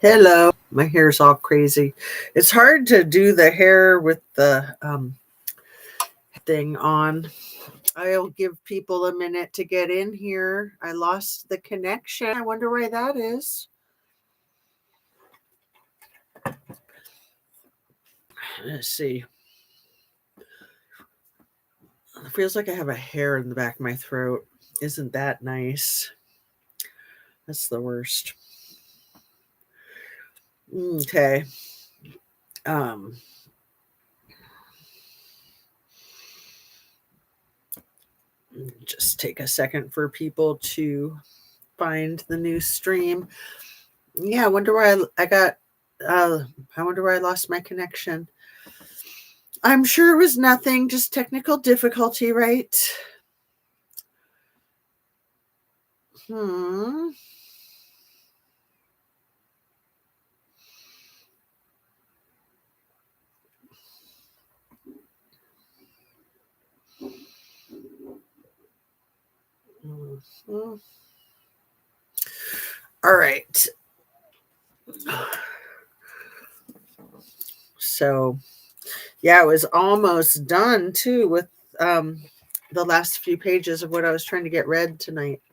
Hello. My hair's all crazy. It's hard to do the hair with the thing on. I'll give people a minute to get in here. I lost the connection. I wonder why that is. Let's see. It feels like I have a hair in the back of my throat. Isn't that nice? That's the worst. Okay. Um just take a second for people to find the new stream. Yeah, I wonder why I got I wonder why I lost my connection. I'm sure it was nothing, just technical difficulty, right? Hmm. Mhm. All right. So, yeah, it was almost done too with um, the last few pages of what I was trying to get read tonight.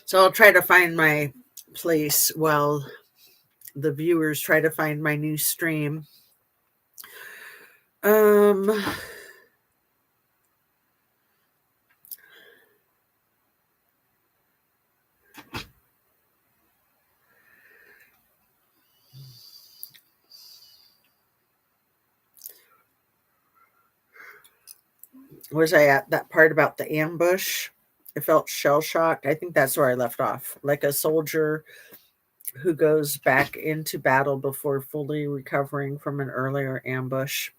So I'll try to find my place while the viewers try to find my new stream. Um, was I at that part about the ambush? I felt shell shocked. I think that's where I left off. Like a soldier who goes back into battle before fully recovering from an earlier ambush.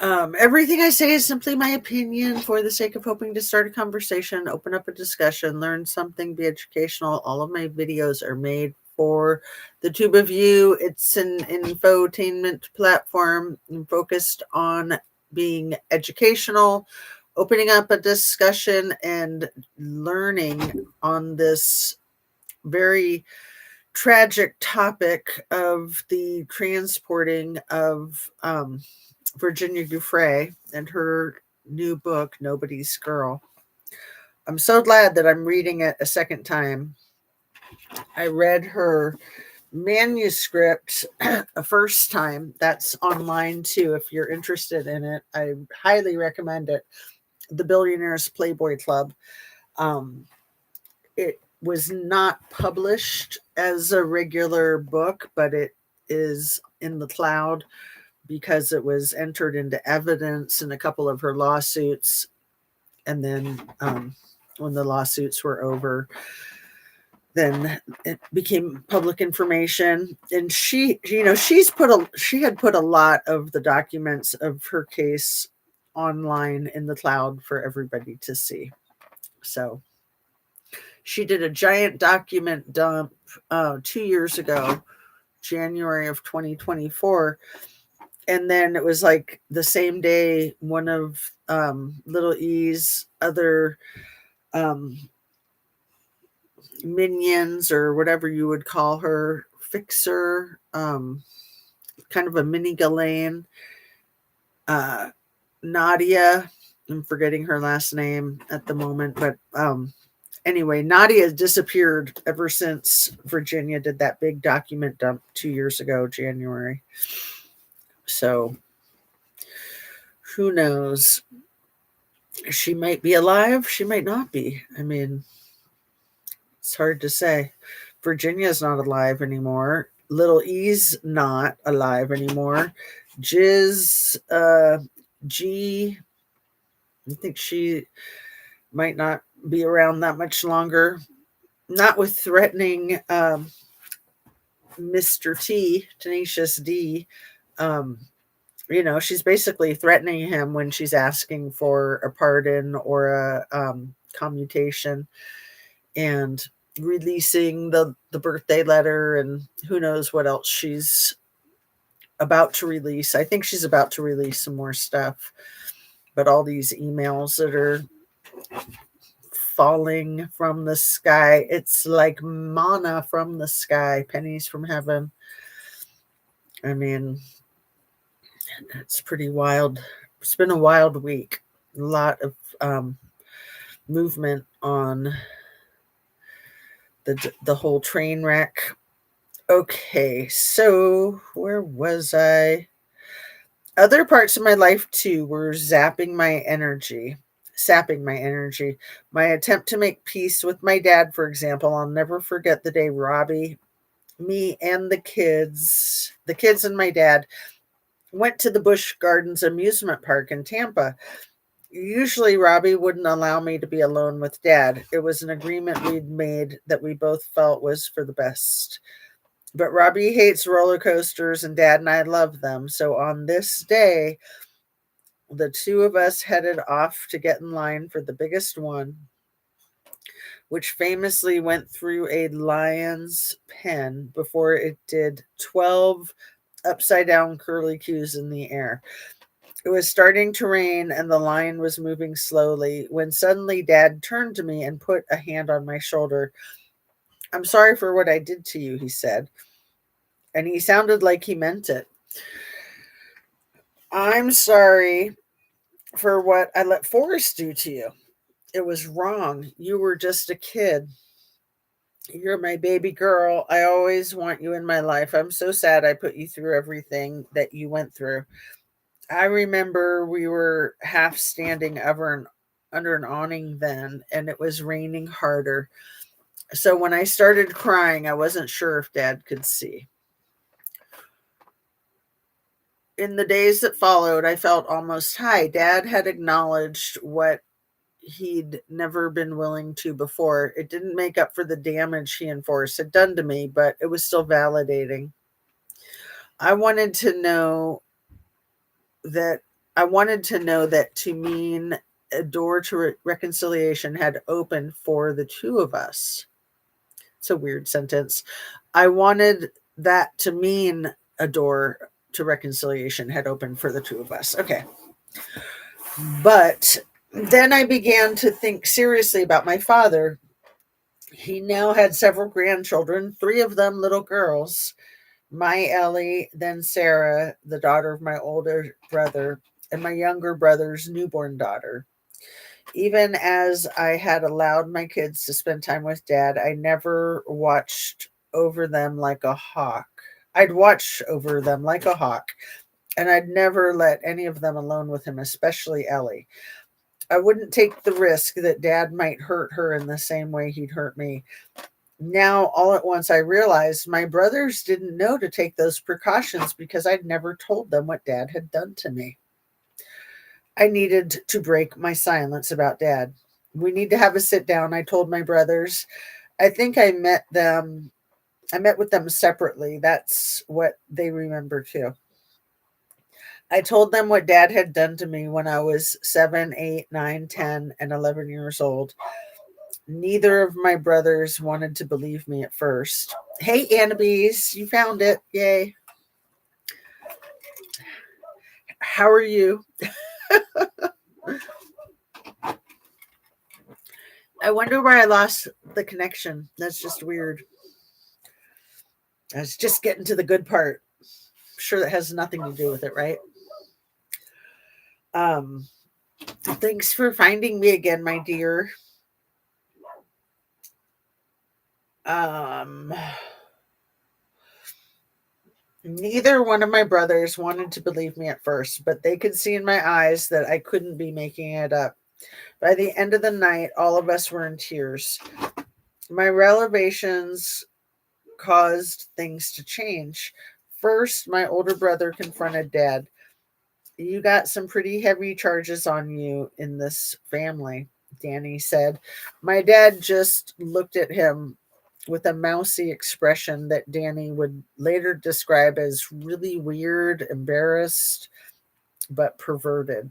Everything I say is simply my opinion for the sake of hoping to start a conversation, open up a discussion, learn something, be educational. All of my videos are made for the tube of you. It's an infotainment platform focused on being educational, opening up a discussion, and learning on this very tragic topic of the transporting of Virginia Giuffre and her new book, Nobody's Girl. I'm so glad that I'm reading it a second time. I read her manuscript a first time. That's online too. If you're interested in it, I highly recommend it. The Billionaires Playboy Club. It was not published as a regular book, but it is in the cloud because it was entered into evidence in a couple of her lawsuits. And then when the lawsuits were over, then it became public information. And she had put a lot of the documents of her case online in the cloud for everybody to see. So she did a giant document dump 2 years ago, January of 2024. And then it was like the same day, one of Little E's other minions, or whatever you would call her, fixer, kind of a mini Ghislaine, Nadia. I'm forgetting her last name at the moment, but anyway, Nadia disappeared ever since Virginia did that big document dump 2 years ago, January. So who knows? She might be alive. She might not be. I mean, it's hard to say. Virginia's not alive anymore. Little E's not alive anymore. Jiz, G, I think she might not be around that much longer. Not with threatening Mr. T, Tenacious D. She's basically threatening him when she's asking for a pardon or a commutation, and releasing the birthday letter, and who knows what else she's about to release. I think she's about to release some more stuff, but all these emails that are falling from the sky. It's like manna from the sky, pennies from heaven. I mean, it's pretty wild. It's been a wild week. A lot of movement on the whole train wreck. Okay, so where was I? Other parts of my life too were sapping my energy. My attempt to make peace with my dad, for example, I'll never forget the day Robbie, me, and the kids and my dad went to the Busch Gardens amusement park in Tampa. Usually, Robbie wouldn't allow me to be alone with Dad. It was an agreement we'd made that we both felt was for the best. But Robbie hates roller coasters, and Dad and I love them. So on this day, the two of us headed off to get in line for the biggest one, which famously went through a lion's pen before it did 12 upside down curly cues in the air. It was starting to rain and the line was moving slowly when suddenly Dad turned to me and put a hand on my shoulder. "I'm sorry for what I did to you," he said. And he sounded like he meant it. "I'm sorry for what I let Forrest do to you. It was wrong. You were just a kid. You're my baby girl. I always want you in my life. I'm so sad I put you through everything that you went through. I remember we were half standing under an awning then, and it was raining harder. So when I started crying, I wasn't sure if Dad could see. In the days that followed, I felt almost high. Dad had acknowledged what he'd never been willing to before. It didn't make up for the damage he and Forrest had done to me, but it was still validating. I wanted to know that to mean a door to reconciliation had opened for the two of us. It's a weird sentence. I wanted that to mean a door to reconciliation had opened for the two of us. Okay. But then I began to think seriously about my father. He now had several grandchildren, three of them little girls. My Ellie, then Sarah, the daughter of my older brother, and my younger brother's newborn daughter. Even as I had allowed my kids to spend time with Dad, I never watched over them like a hawk. I'd watch over them like a hawk, and I'd never let any of them alone with him, especially Ellie. I wouldn't take the risk that Dad might hurt her in the same way he'd hurt me. Now, all at once, I realized my brothers didn't know to take those precautions because I'd never told them what Dad had done to me. I needed to break my silence about Dad. We need to have a sit down, I told my brothers. I think I met with them separately. That's what they remember too. I told them what Dad had done to me when I was 7, 8, 9, 10, and 11 years old. Neither of my brothers wanted to believe me at first. Hey, Annabes, you found it. Yay. How are you? I wonder where I lost the connection. That's just weird. I was just getting to the good part. I'm sure that has nothing to do with it, right? Um, Thanks for finding me again, my dear. Neither one of my brothers wanted to believe me at first, but they could see in my eyes that I couldn't be making it up. By the end of the night, all of us were in tears. My revelations caused things to change. First, my older brother confronted Dad. "You got some pretty heavy charges on you in this family," Danny said. My dad just looked at him with a mousy expression that Danny would later describe as really weird, embarrassed, but perverted.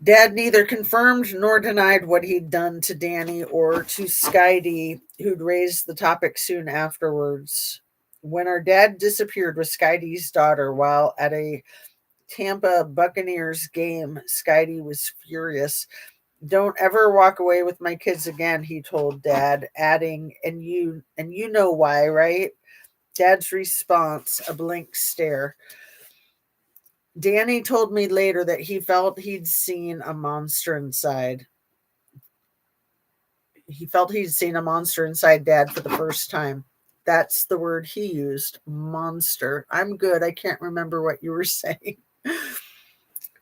Dad neither confirmed nor denied what he'd done to Danny or to Skydee, who'd raised the topic soon afterwards. When our dad disappeared with Skydee's daughter while at a Tampa Buccaneers game, Skydee was furious. Don't ever walk away with my kids again, he told Dad, adding, and you know why, right? Dad's response, a blank stare. Danny told me later that he felt he'd seen a monster inside. He felt he'd seen a monster inside Dad for the first time. That's the word he used, monster. I'm good. I can't remember what you were saying.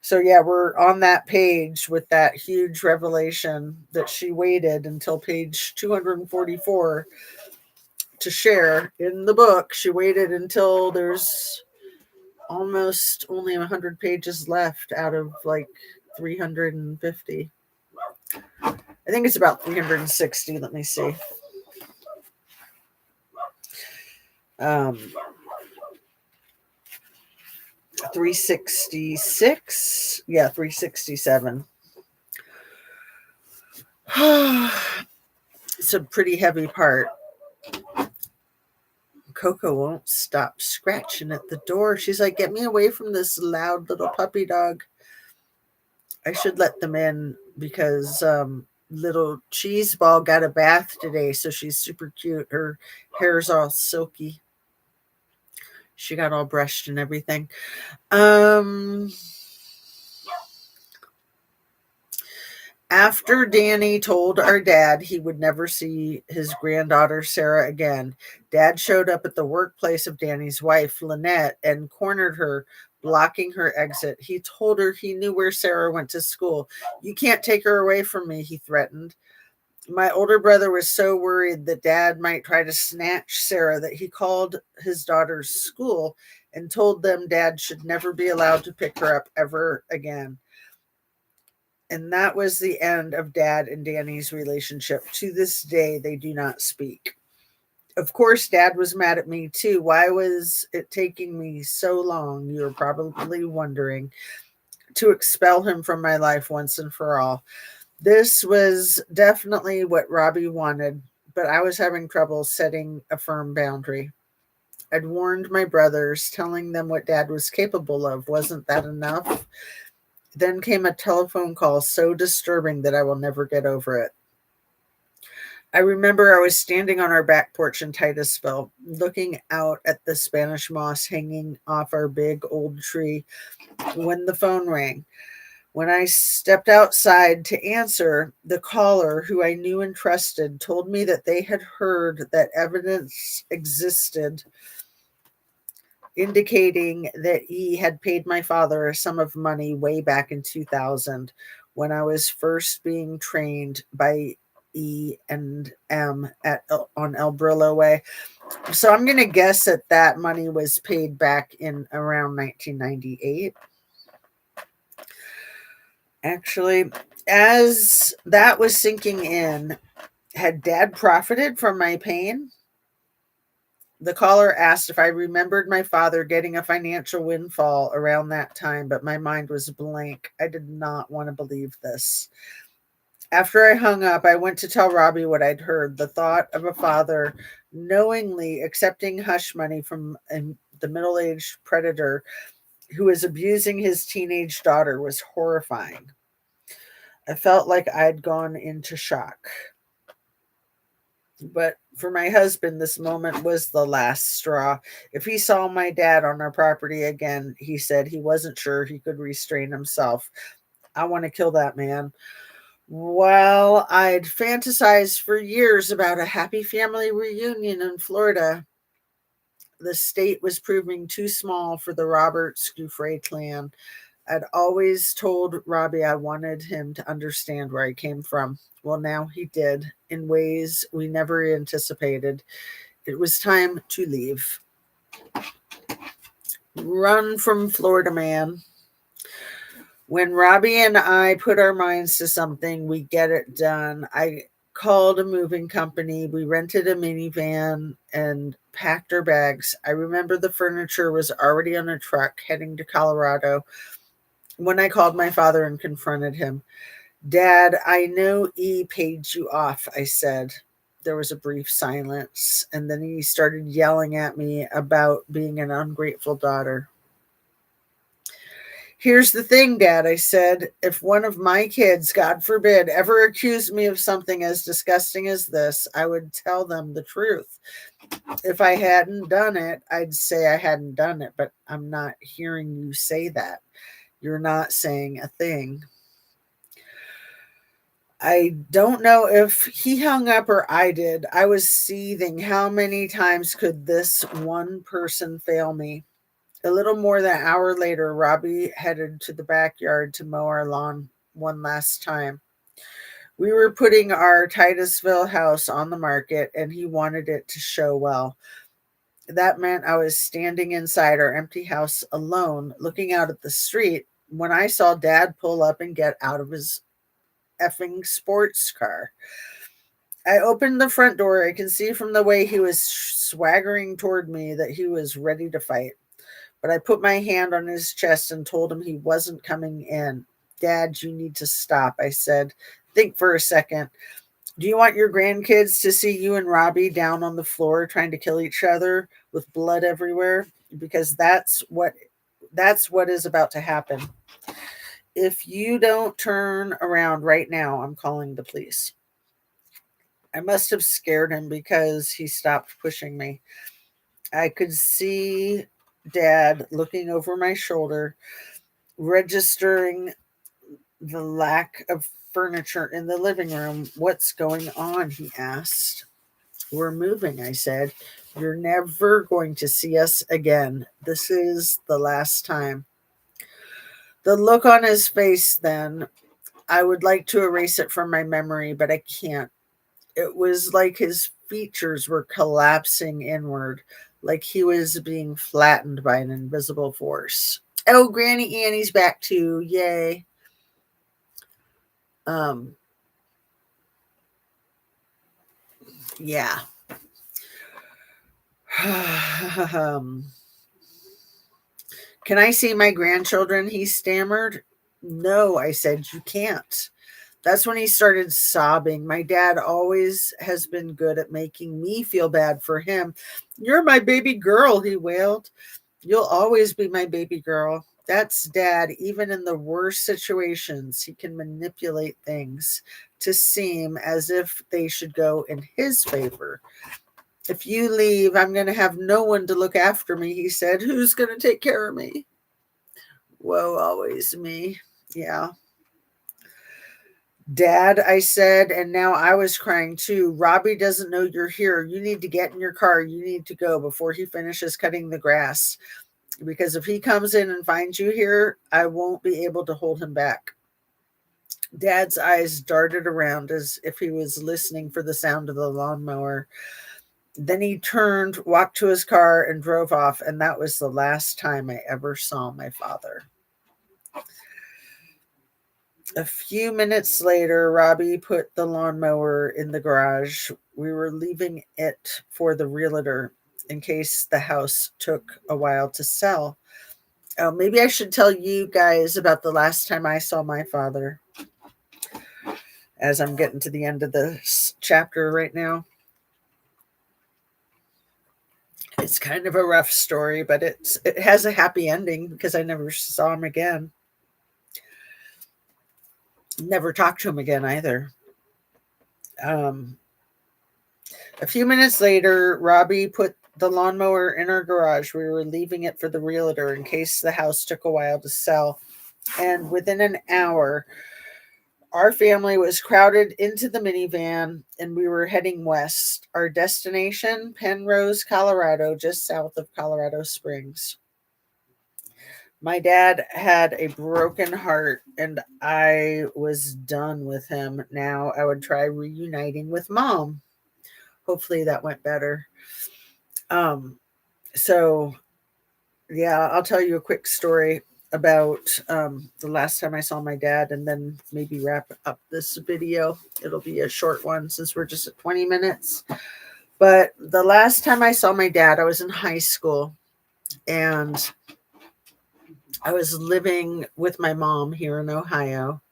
So, yeah, we're on that page with that huge revelation that she waited until page 244 to share in the book. She waited until there's almost only 100 pages left out of like 350. I think it's about 360. Let me see. Um, 366. Yeah, 367. It's a pretty heavy part. Coco won't stop scratching at the door. She's like, get me away from this loud little puppy dog. I should let them in because little cheese ball got a bath today, so she's super cute. Her hair's all silky. She got all brushed and everything. After Danny told our dad he would never see his granddaughter Sarah again, Dad showed up at the workplace of Danny's wife, Lynette, and cornered her, blocking her exit. He told her he knew where Sarah went to school. You can't take her away from me, he threatened. My older brother was so worried that Dad might try to snatch Sarah that he called his daughter's school and told them Dad should never be allowed to pick her up ever again. And that was the end of Dad and Danny's relationship. To this day, they do not speak. Of course, Dad was mad at me too. Why was it taking me so long, you're probably wondering, to expel him from my life once and for all? This was definitely what Robbie wanted, but I was having trouble setting a firm boundary. I'd warned my brothers, telling them what Dad was capable of. Wasn't that enough? Then came a telephone call so disturbing that I will never get over it. I remember I was standing on our back porch in Titusville, looking out at the Spanish moss hanging off our big old tree when the phone rang. When I stepped outside to answer, the caller, who I knew and trusted, told me that they had heard that evidence existed indicating that he had paid my father a sum of money way back in 2000 when I was first being trained by E&M on El Brillo Way. So I'm going to guess that that money was paid back in around 1998. Actually, as that was sinking in, had Dad profited from my pain? The caller asked if I remembered my father getting a financial windfall around that time, but my mind was blank. I did not want to believe this. After I hung up, I went to tell Robbie what I'd heard. The thought of a father knowingly accepting hush money from the middle-aged predator who was abusing his teenage daughter was horrifying. I felt like I'd gone into shock. But for my husband, this moment was the last straw. If he saw my dad on our property again, he said he wasn't sure he could restrain himself. I want to kill that man. Well, I'd fantasized for years about a happy family reunion in Florida. The state was proving too small for the Robert Scoufray clan. I'd always told Robbie I wanted him to understand where I came from. Well, now he did, in ways we never anticipated. It was time to leave. Run from Florida man. When Robbie and I put our minds to something, we get it done. I called a moving company. We rented a minivan and packed our bags. I remember the furniture was already on a truck heading to Colorado when I called my father and confronted him. Dad, I know E paid you off, I said. There was a brief silence, and then he started yelling at me about being an ungrateful daughter. Here's the thing, Dad, I said. If one of my kids, God forbid, ever accused me of something as disgusting as this, I would tell them the truth. If I hadn't done it, I'd say I hadn't done it, but I'm not hearing you say that. You're not saying a thing. I don't know if he hung up or I did. I was seething. How many times could this one person fail me? A little more than an hour later, Robbie headed to the backyard to mow our lawn one last time. We were putting our Titusville house on the market, and he wanted it to show well. That meant I was standing inside our empty house alone, looking out at the street, when I saw Dad pull up and get out of his effing sports car. I opened the front door. I can see from the way he was swaggering toward me that he was ready to fight. But I put my hand on his chest and told him he wasn't coming in. Dad, you need to stop, I said. Think for a second. Do you want your grandkids to see you and Robbie down on the floor trying to kill each other with blood everywhere? Because that's what is about to happen. If you don't turn around right now, I'm calling the police. I must have scared him because he stopped pushing me. I could see Dad looking over my shoulder, registering the lack of furniture in the living room. What's going on? He asked. We're moving, I said. You're never going to see us again. This is the last time. The look on his face then, I would like to erase it from my memory, but I can't. It was like his features were collapsing inward, like he was being flattened by an invisible force. Oh, Granny Annie's back too. Yay. Um, yeah. Can I see my grandchildren? He stammered. No, I said, you can't. That's when he started sobbing. My dad always has been good at making me feel bad for him. You're my baby girl, he wailed. You'll always be my baby girl. That's Dad. Even in the worst situations, he can manipulate things to seem as if they should go in his favor. If you leave, I'm going to have no one to look after me, he said. Who's going to take care of me? Whoa, always me. Yeah. Dad, I said, and now I was crying too. Robbie doesn't know you're here. You need to get in your car. You need to go before he finishes cutting the grass. Because if he comes in and finds you here, I won't be able to hold him back. Dad's eyes darted around as if he was listening for the sound of the lawnmower. Then he turned, walked to his car, and drove off, and that was the last time I ever saw my father. A few minutes later, Robbie put the lawnmower in the garage. We were leaving it for the realtor in case the house took a while to sell. Oh, maybe I should tell you guys about the last time I saw my father, as I'm getting to the end of this chapter right now. It's kind of a rough story, but it has a happy ending because I never saw him again. Never talked to him again either. A few minutes later, Robbie put the lawnmower in our garage. We were leaving it for the realtor in case the house took a while to sell. And within an hour, our family was crowded into the minivan and we were heading west. Our destination, Penrose, Colorado, just south of Colorado Springs. My dad had a broken heart and I was done with him. Now I would try reuniting with Mom. Hopefully that went better. So yeah, I'll tell you a quick story about the last time I saw my dad and then maybe wrap up this video. It'll be a short one since we're just at 20 minutes. But the last time I saw my dad, I was in high school and I was living with my mom here in Ohio.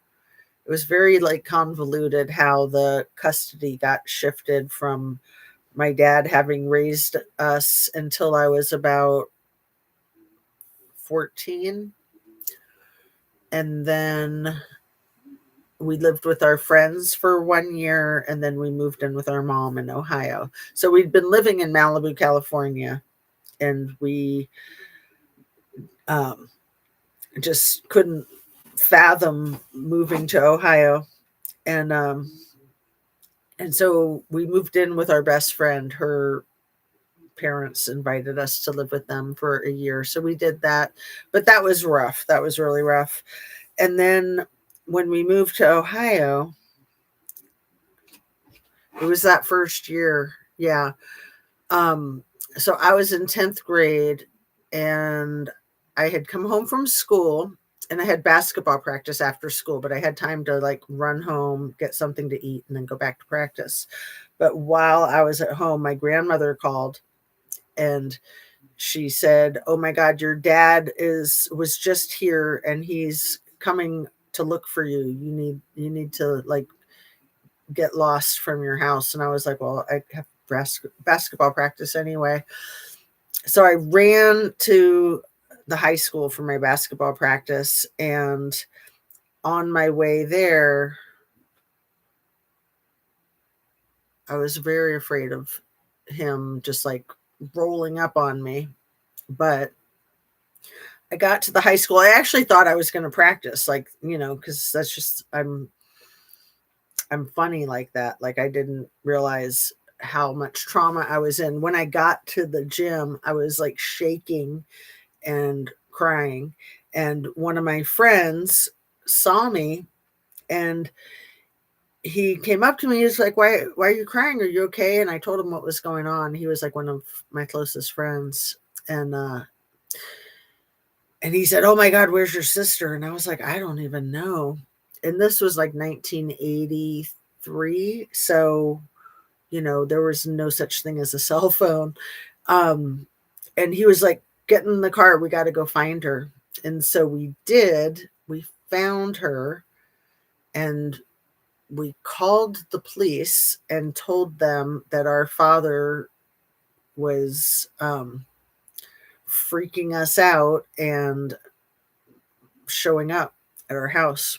It was very convoluted how the custody got shifted from my dad having raised us until I was about 14. And then we lived with our friends for 1 year, and then we moved in with our mom in Ohio. So we'd been living in Malibu, California, and we um, just couldn't fathom moving to Ohio. And so we moved in with our best friend. Her parents invited us to live with them for a year. So we did that. But that was rough. That was really rough. And then when we moved to Ohio, it was that first year. Yeah. Um, so I was in 10th grade, and I had come home from school, and I had basketball practice after school, but I had time to like run home, get something to eat, and then go back to practice. But while I was at home, my grandmother called, and she said, "Oh my God, your dad was just here, and he's coming to look for you. You need to like get lost from your house." And I was like, "Well, I have basketball practice anyway." So I ran to the high school for my basketball practice, and on my way there, I was very afraid of him just like rolling up on me. But I got to the high school. I actually thought I was going to practice, like, because that's just I'm funny like that. Like, I didn't realize how much trauma I was in. When I got to the gym, I was like shaking and crying. And one of my friends saw me, and he came up to me. He was like, why are you crying? Are you okay? And I told him what was going on. He was like one of my closest friends. And he said, "Oh my God, where's your sister?" And I was like, "I don't even know." And this was like 1983. So, there was no such thing as a cell phone. Um, and he was like, "Get in the car. We got to go find her." And so we did. We found her, and we called the police and told them that our father was freaking us out and showing up at our house.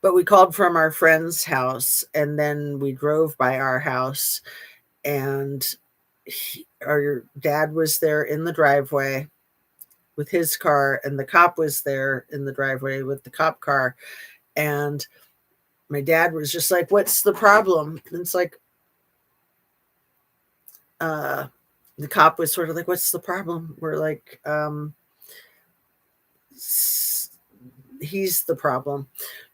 But we called from our friend's house, and then we drove by our house, and our dad was there in the driveway with his car, and the cop was there in the driveway with the cop car. And my dad was just like, "What's the problem?" And it's like, uh, the cop was sort of like, "What's the problem?" We're like, "He's the problem."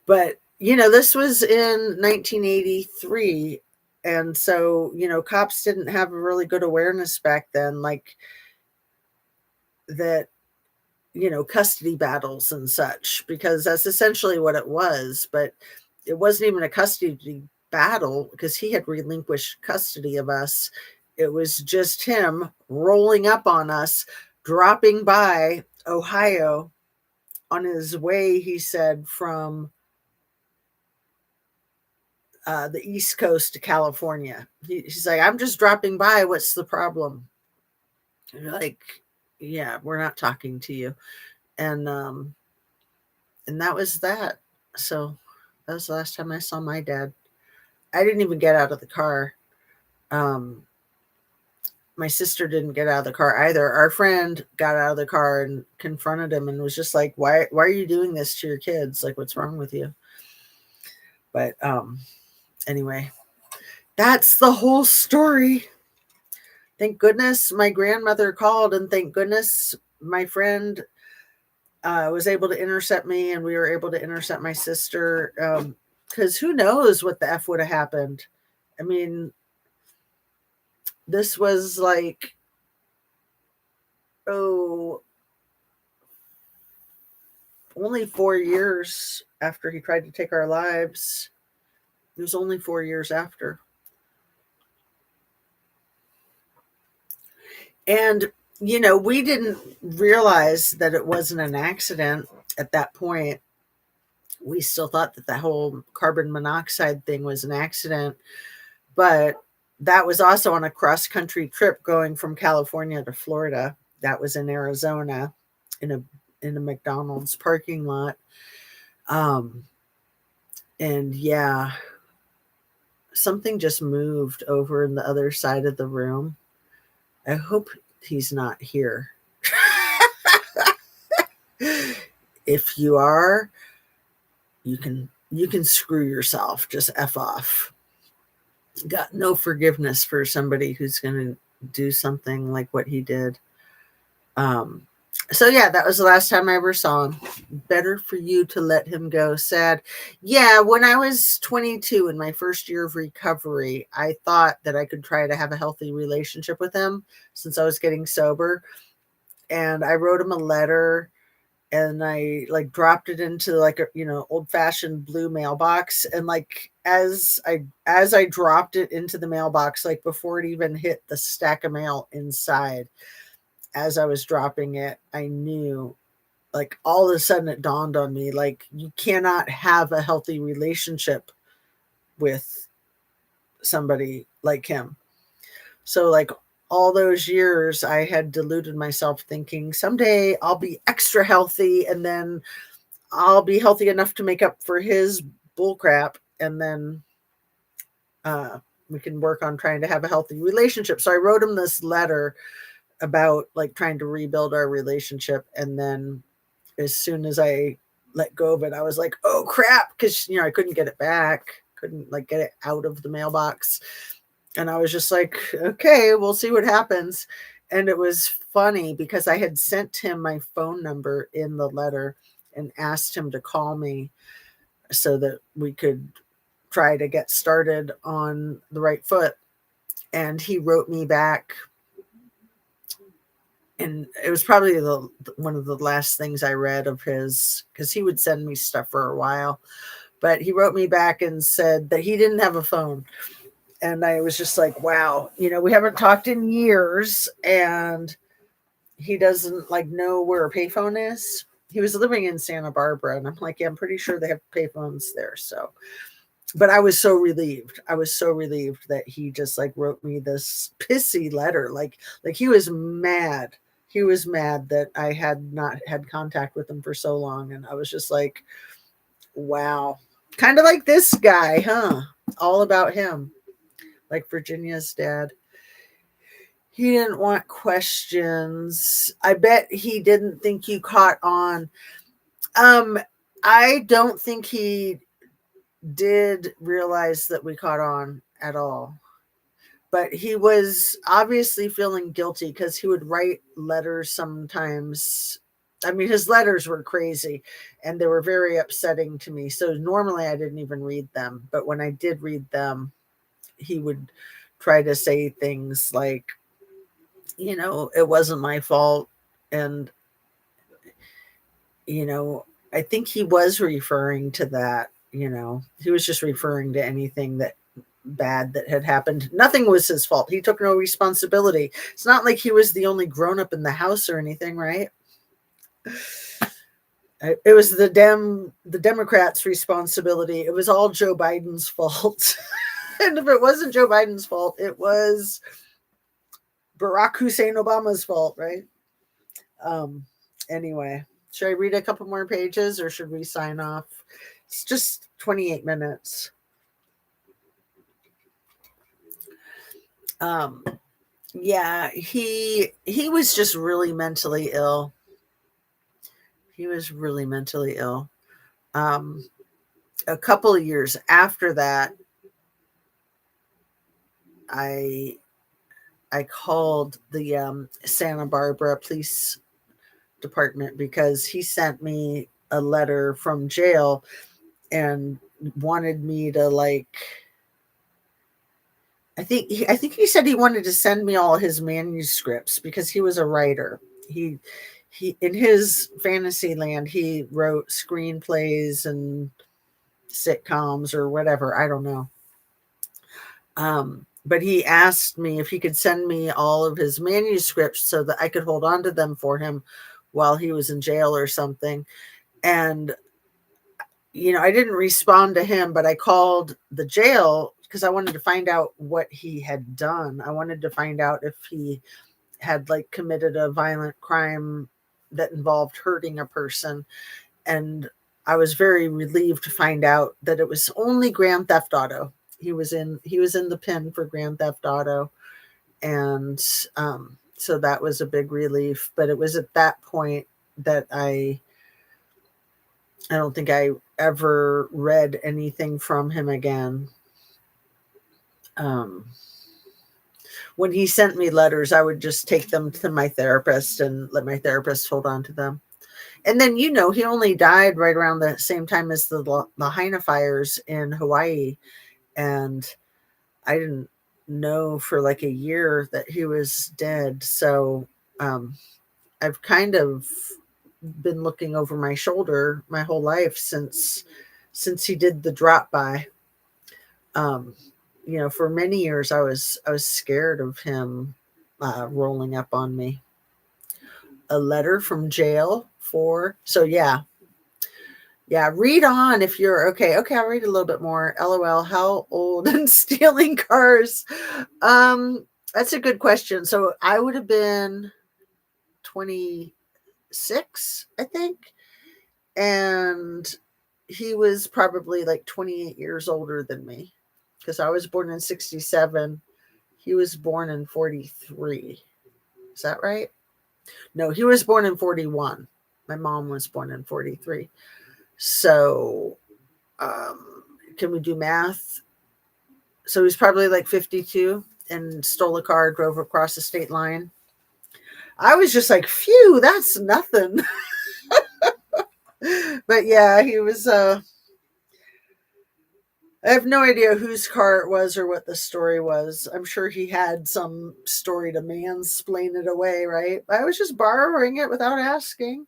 But, this was in 1983. And so, cops didn't have a really good awareness back then, like that, custody battles and such, because that's essentially what it was. But it wasn't even a custody battle because he had relinquished custody of us. It was just him rolling up on us, dropping by Ohio on his way, he said, from the East Coast to California. He's like, "I'm just dropping by. What's the problem?" And you're like, "Yeah, we're not talking to you." And that was that. So that was the last time I saw my dad. I didn't even get out of the car. Um, my sister didn't get out of the car either. Our friend got out of the car and confronted him and was just like, "Why are you doing this to your kids? Like, what's wrong with you?" But anyway, that's the whole story. Thank goodness my grandmother called, and thank goodness my friend was able to intercept me, and we were able to intercept my sister. Because who knows what the F would have happened. I mean, this was like, oh, only 4 years after he tried to take our lives. It was only 4 years after. And, we didn't realize that it wasn't an accident at that point. We still thought that the whole carbon monoxide thing was an accident, but that was also on a cross country trip going from California to Florida. That was in Arizona, in in a McDonald's parking lot. And yeah, something just moved over in the other side of the room. I hope he's not here. If you are, you can screw yourself. Just F off. Got no forgiveness for somebody who's going to do something like what he did. So yeah, that was the last time I ever saw him. Better for you to let him go. Sad. Yeah, when I was 22 in my first year of recovery, I thought that I could try to have a healthy relationship with him since I was getting sober. And I wrote him a letter, and I like dropped it into like a, old fashioned blue mailbox. And like as I dropped it into the mailbox, like before it even hit the stack of mail inside, as I was dropping it, I knew, like, all of a sudden it dawned on me, like, you cannot have a healthy relationship with somebody like him. So like all those years I had deluded myself thinking someday I'll be extra healthy, and then I'll be healthy enough to make up for his bullcrap, and then we can work on trying to have a healthy relationship. So I wrote him this letter about like trying to rebuild our relationship. And then as soon as I let go of it, I was like, oh crap, because I couldn't get it back, couldn't like get it out of the mailbox. And I was just like, okay, we'll see what happens. And it was funny because I had sent him my phone number in the letter and asked him to call me so that we could try to get started on the right foot. And he wrote me back, and it was probably one of the last things I read of his, because he would send me stuff for a while. But he wrote me back and said that he didn't have a phone. And I was just like, wow, we haven't talked in years, and he doesn't like know where a payphone is. He was living in Santa Barbara, and I'm like, yeah, I'm pretty sure they have payphones there. So, but I was so relieved. I was so relieved that he just like wrote me this pissy letter. Like he was mad. He was mad that I had not had contact with him for so long. And I was just like, wow. Kind of like this guy, huh? All about him. Like Virginia's dad. He didn't want questions. I bet he didn't think you caught on. I don't think he did realize that we caught on at all. But he was obviously feeling guilty because he would write letters sometimes. I mean, his letters were crazy and they were very upsetting to me. So normally I didn't even read them. But when I did read them, he would try to say things like, it wasn't my fault. And, I think he was referring to that, he was just referring to anything that bad that had happened. Nothing was his fault. He took no responsibility. It's not like he was the only grown up in the house or anything, right? It was the Democrats' responsibility. It was all Joe Biden's fault. And if it wasn't Joe Biden's fault, it was Barack Hussein Obama's fault, right? Anyway, should I read a couple more pages or should we sign off? It's just 28 minutes. Yeah, he was just really mentally ill. He was really mentally ill. A couple of years after that, I called the Santa Barbara Police Department because he sent me a letter from jail and wanted me to like. I think he said he wanted to send me all his manuscripts because he was a writer. He in his fantasy land, he wrote screenplays and sitcoms or whatever. I don't know. But he asked me if he could send me all of his manuscripts so that I could hold on to them for him while he was in jail or something. And, I didn't respond to him, but I called the jail because I wanted to find out what he had done. I wanted to find out if he had like committed a violent crime that involved hurting a person. And I was very relieved to find out that it was only Grand Theft Auto. He was in the pen for Grand Theft Auto, and so that was a big relief. But it was at that point that I don't think I ever read anything from him again. Um, when he sent me letters, I would just take them to my therapist and let my therapist hold on to them. And then, he only died right around the same time as the Lahaina fires in Hawaii. And I didn't know for like a year that he was dead. So I've kind of been looking over my shoulder my whole life since he did the drop by. Um, for many years I was scared of him rolling up on me. A letter from jail for so yeah, read on if you're okay. Okay, I'll read a little bit more. LOL, how old and stealing cars? That's a good question. So I would have been 26, I think. And he was probably like 28 years older than me because I was born in 67. He was born in 43. Is that right? No, he was born in 41. My mom was born in 43. So, can we do math? So he's probably like 52 and stole a car, drove across the state line. I was just like, phew, that's nothing. But yeah, he was, I have no idea whose car it was or what the story was. I'm sure he had some story to mansplain it away, right? I was just borrowing it without asking.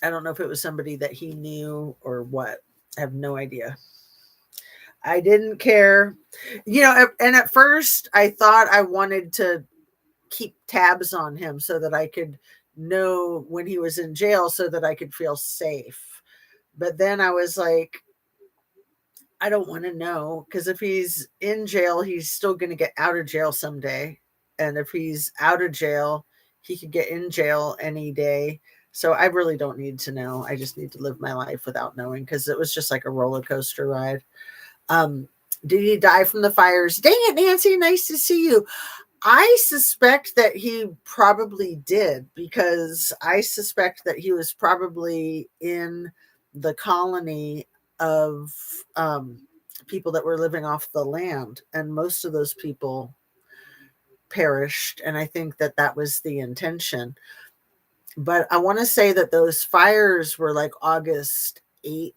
I don't know if it was somebody that he knew or what. I have no idea. I didn't care. And at first I thought I wanted to keep tabs on him so that I could know when he was in jail so that I could feel safe. But then I was like, I don't want to know because if he's in jail, he's still going to get out of jail someday. And if he's out of jail, he could get in jail any day. So I really don't need to know. I just need to live my life without knowing because it was just like a roller coaster ride. Um, did he die from the fires? Dang it, Nancy, nice to see you. I suspect that he probably did because I suspect that he was probably in the colony of people that were living off the land, and most of those people perished. And I think that that was the intention. But I want to say that those fires were like August 8th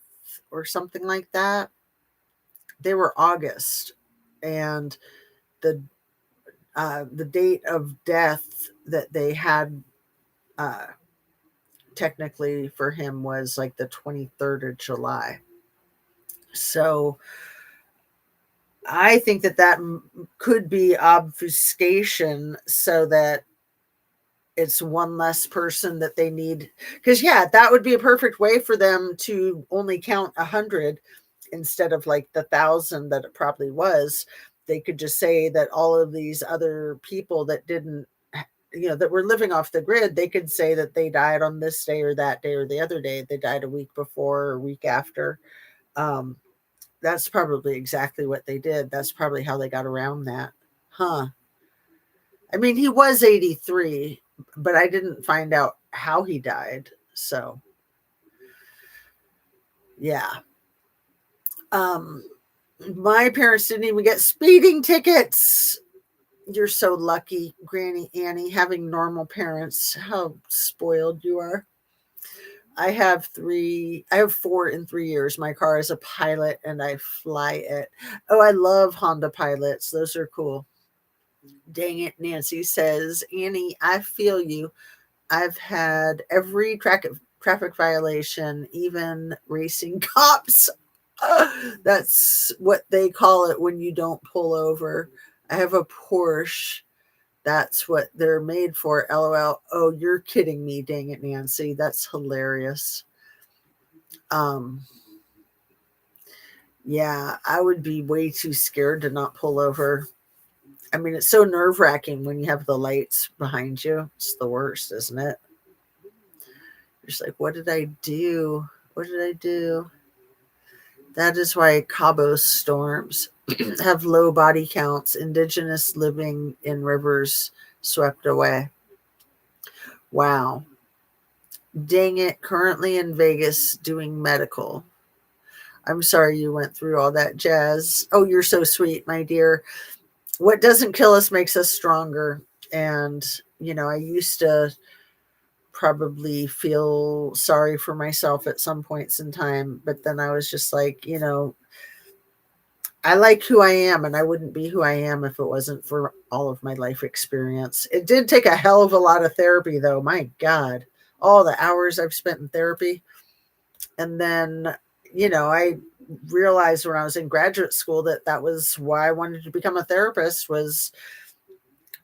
or something like that. They were August, and the date of death that they had uh, technically for him was like the 23rd of July. So I think that could be obfuscation so that it's one less person that they need. Because, yeah, that would be a perfect way for them to only count 100 instead of like the 1,000 that it probably was. They could just say that all of these other people that didn't, that were living off the grid, they could say that they died on this day or that day or the other day. They died a week before or a week after. Um, that's probably exactly what they did. That's probably how they got around that. Huh. I mean, he was 83, but I didn't find out how he died. So, yeah. Um, my parents didn't even get speeding tickets. You're so lucky, Granny Annie, having normal parents. How spoiled you are. I have 4 in 3 years. My car is a Pilot and I fly it. Oh, I love Honda Pilots. Those are cool. Dang it, Nancy says, Annie, I feel you. I've had every traffic violation, even racing cops. That's what they call it when you don't pull over. I have a Porsche. That's what they're made for. LOL. Oh, you're kidding me. Dang it, Nancy. That's hilarious. Yeah, I would be way too scared to not pull over. I mean, it's so nerve-wracking when you have the lights behind you. It's the worst, isn't it? You're just like, what did I do? What did I do? That is why Cabo storms have low body counts, indigenous living in rivers swept away. Wow. Dang it, currently in Vegas doing medical. I'm sorry you went through all that, Jazz. Oh, you're so sweet, my dear. What doesn't kill us makes us stronger. And, I used to probably feel sorry for myself at some points in time, but then I was just like, I like who I am, and I wouldn't be who I am if it wasn't for all of my life experience. It did take a hell of a lot of therapy, though. My God, all the hours I've spent in therapy. And then, I realized when I was in graduate school that was why I wanted to become a therapist, was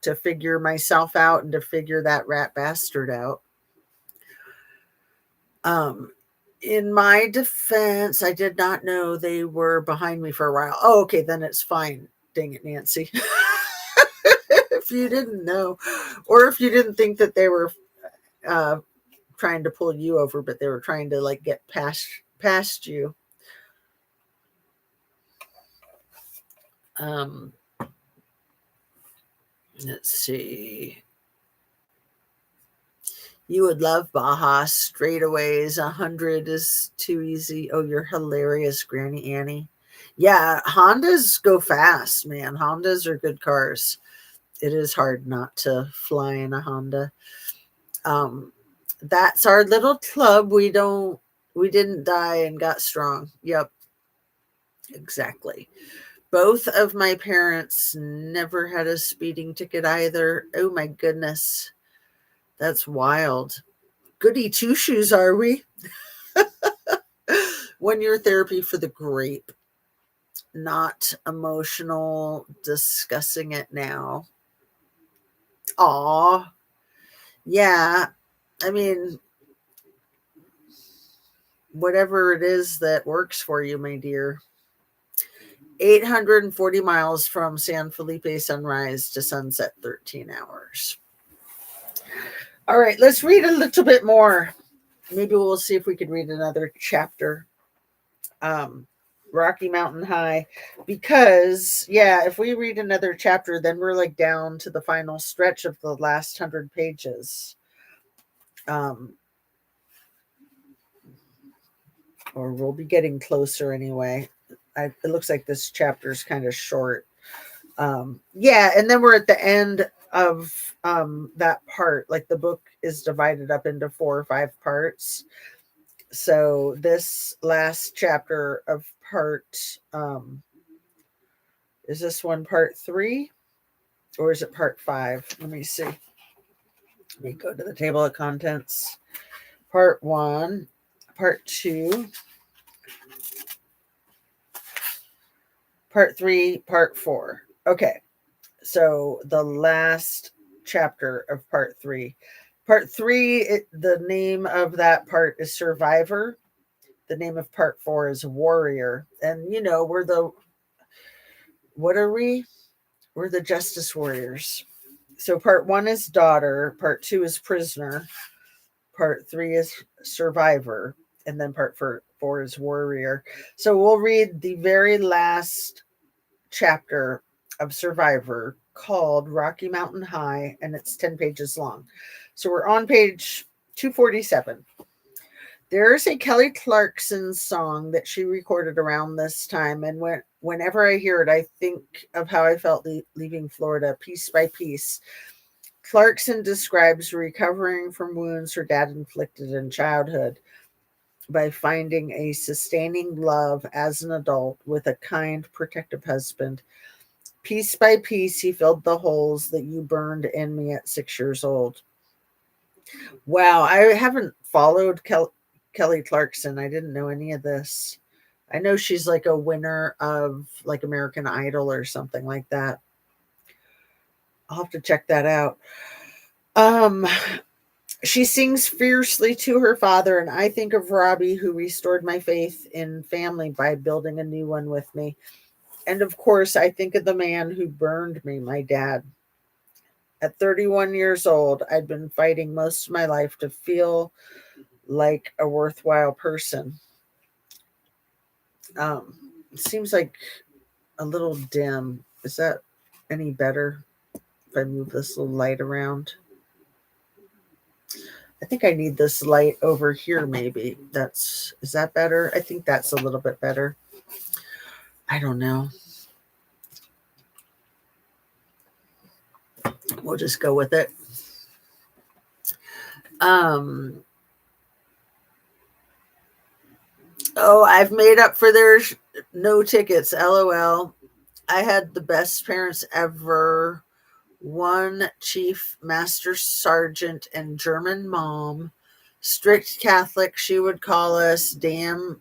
to figure myself out and to figure that rat bastard out. In my defense, I did not know they were behind me for a while. Oh, okay, then it's fine. Dang it, Nancy. If you didn't know, or if you didn't think that they were trying to pull you over, but they were trying to like get past you. Let's see. You would love Baja straightaways. 100 is too easy. Oh, you're hilarious, Granny Annie. Yeah, Hondas go fast, man. Hondas are good cars. It is hard not to fly in a Honda. That's our little club. We didn't die and got strong. Yep, exactly. Both of my parents never had a speeding ticket either. Oh my goodness. That's wild. Goody two shoes, are we? 1 year therapy for the grape. Not emotional, discussing it now. Aw. Yeah. I mean, whatever it is that works for you, my dear. 840 miles from San Felipe sunrise to sunset, 13 hours. All right, let's read a little bit more. Maybe we'll see if we could read another chapter. Rocky Mountain High, because if we read another chapter, then we're like down to the final stretch of the last 100 pages. Or we'll be getting closer anyway. It looks like this chapter is kind of short. And then we're at the end of that part. Like the book is divided up into 4 or 5 parts. So this last chapter of part, is this one part 3 or is it part 5? Let me see. Let me go to the table of contents. Part 1, part 2, part 3, part 4. Okay. So the last chapter of part 3. Part 3, the name of that part is Survivor. The name of part 4 is Warrior. And what are we? We're the Justice Warriors. So part 1 is Daughter, part 2 is Prisoner, part 3 is Survivor, and then part 4 is Warrior. So we'll read the very last chapter of Survivor, called Rocky Mountain High, and it's 10 pages long. So we're on page 247. There's a Kelly Clarkson song that she recorded around this time, and whenever I hear it, I think of how I felt leaving Florida piece by piece. Clarkson describes recovering from wounds her dad inflicted in childhood by finding a sustaining love as an adult with a kind, protective husband. Piece by piece, he filled the holes that you burned in me at 6 years old. Wow, I haven't followed Kelly Clarkson. I didn't know any of this. I know she's like a winner of like American Idol or something like that. I'll have to check that out. She sings fiercely to her father, and I think of Robbie, who restored my faith in family by building a new one with me. And of course, I think of the man who burned me, my dad. At 31 years old, I'd been fighting most of my life to feel like a worthwhile person. It seems like a little dim. Is that any better if I move this little light around? I think I need this light over here, maybe. Is that better? I think that's a little bit better. I don't know. We'll just go with it. Um, oh, I've made up for their no tickets. LOL. I had the best parents ever. One chief master sergeant and German mom. Strict Catholic, she would call us damn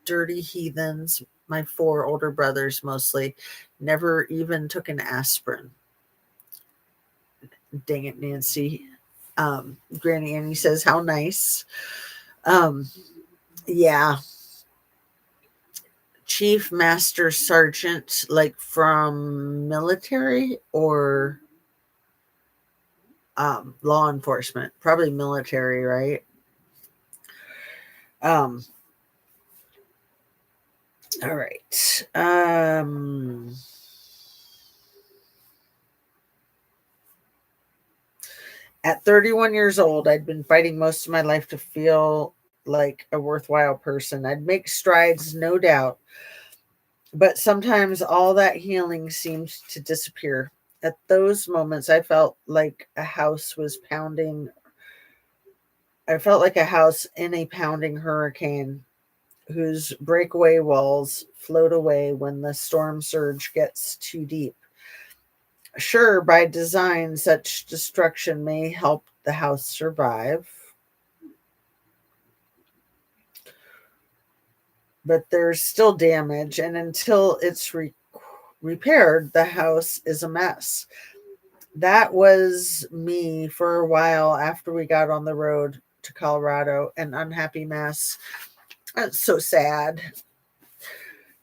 dirty heathens. My four older brothers mostly never even took an aspirin. Dang it, Nancy. Granny Annie says, how nice. Um, yeah. Chief Master Sergeant, like from military or law enforcement? Probably military, right? Um, all right. At 31 years old, I'd been fighting most of my life to feel like a worthwhile person. I'd make strides, no doubt, but sometimes all that healing seemed to disappear. At those moments, I felt like a house was pounding. I felt like a house in a pounding hurricane whose breakaway walls float away when the storm surge gets too deep. Sure, by design, such destruction may help the house survive, but there's still damage, and until it's repaired, the house is a mess. That was me for a while after we got on the road to Colorado, an unhappy mess. That's so sad.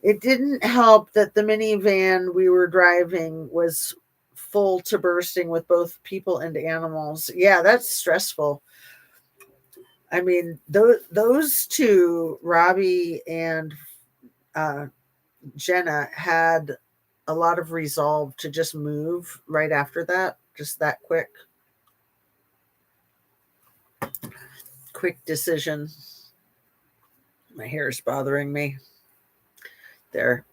It didn't help that the minivan we were driving was full to bursting with both people and animals. Yeah, that's stressful. I mean, those two, Robbie and uh, Jenna, had a lot of resolve to just move right after that, just that quick decision. My hair is bothering me there,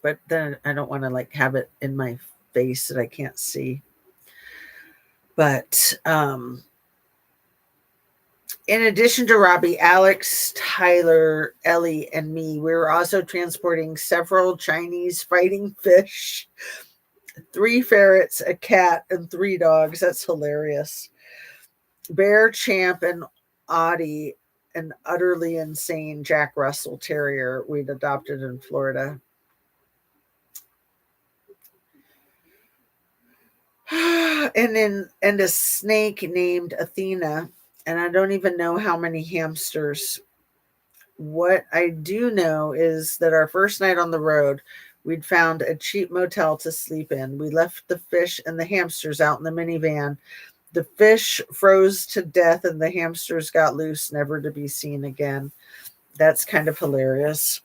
but then I don't want to like have it in my face that I can't see. But in addition to Robbie, Alex, Tyler, Ellie, and me, we were also transporting several Chinese fighting fish, 3 ferrets, a cat, and 3 dogs. That's hilarious. Bear, Champ, and Audie, an utterly insane Jack Russell Terrier we'd adopted in Florida. And a snake named Athena, and I don't even know how many hamsters. What I do know is that our first night on the road, we'd found a cheap motel to sleep in. We left the fish and the hamsters out in the minivan. The fish froze to death and the hamsters got loose, never to be seen again. That's kind of hilarious.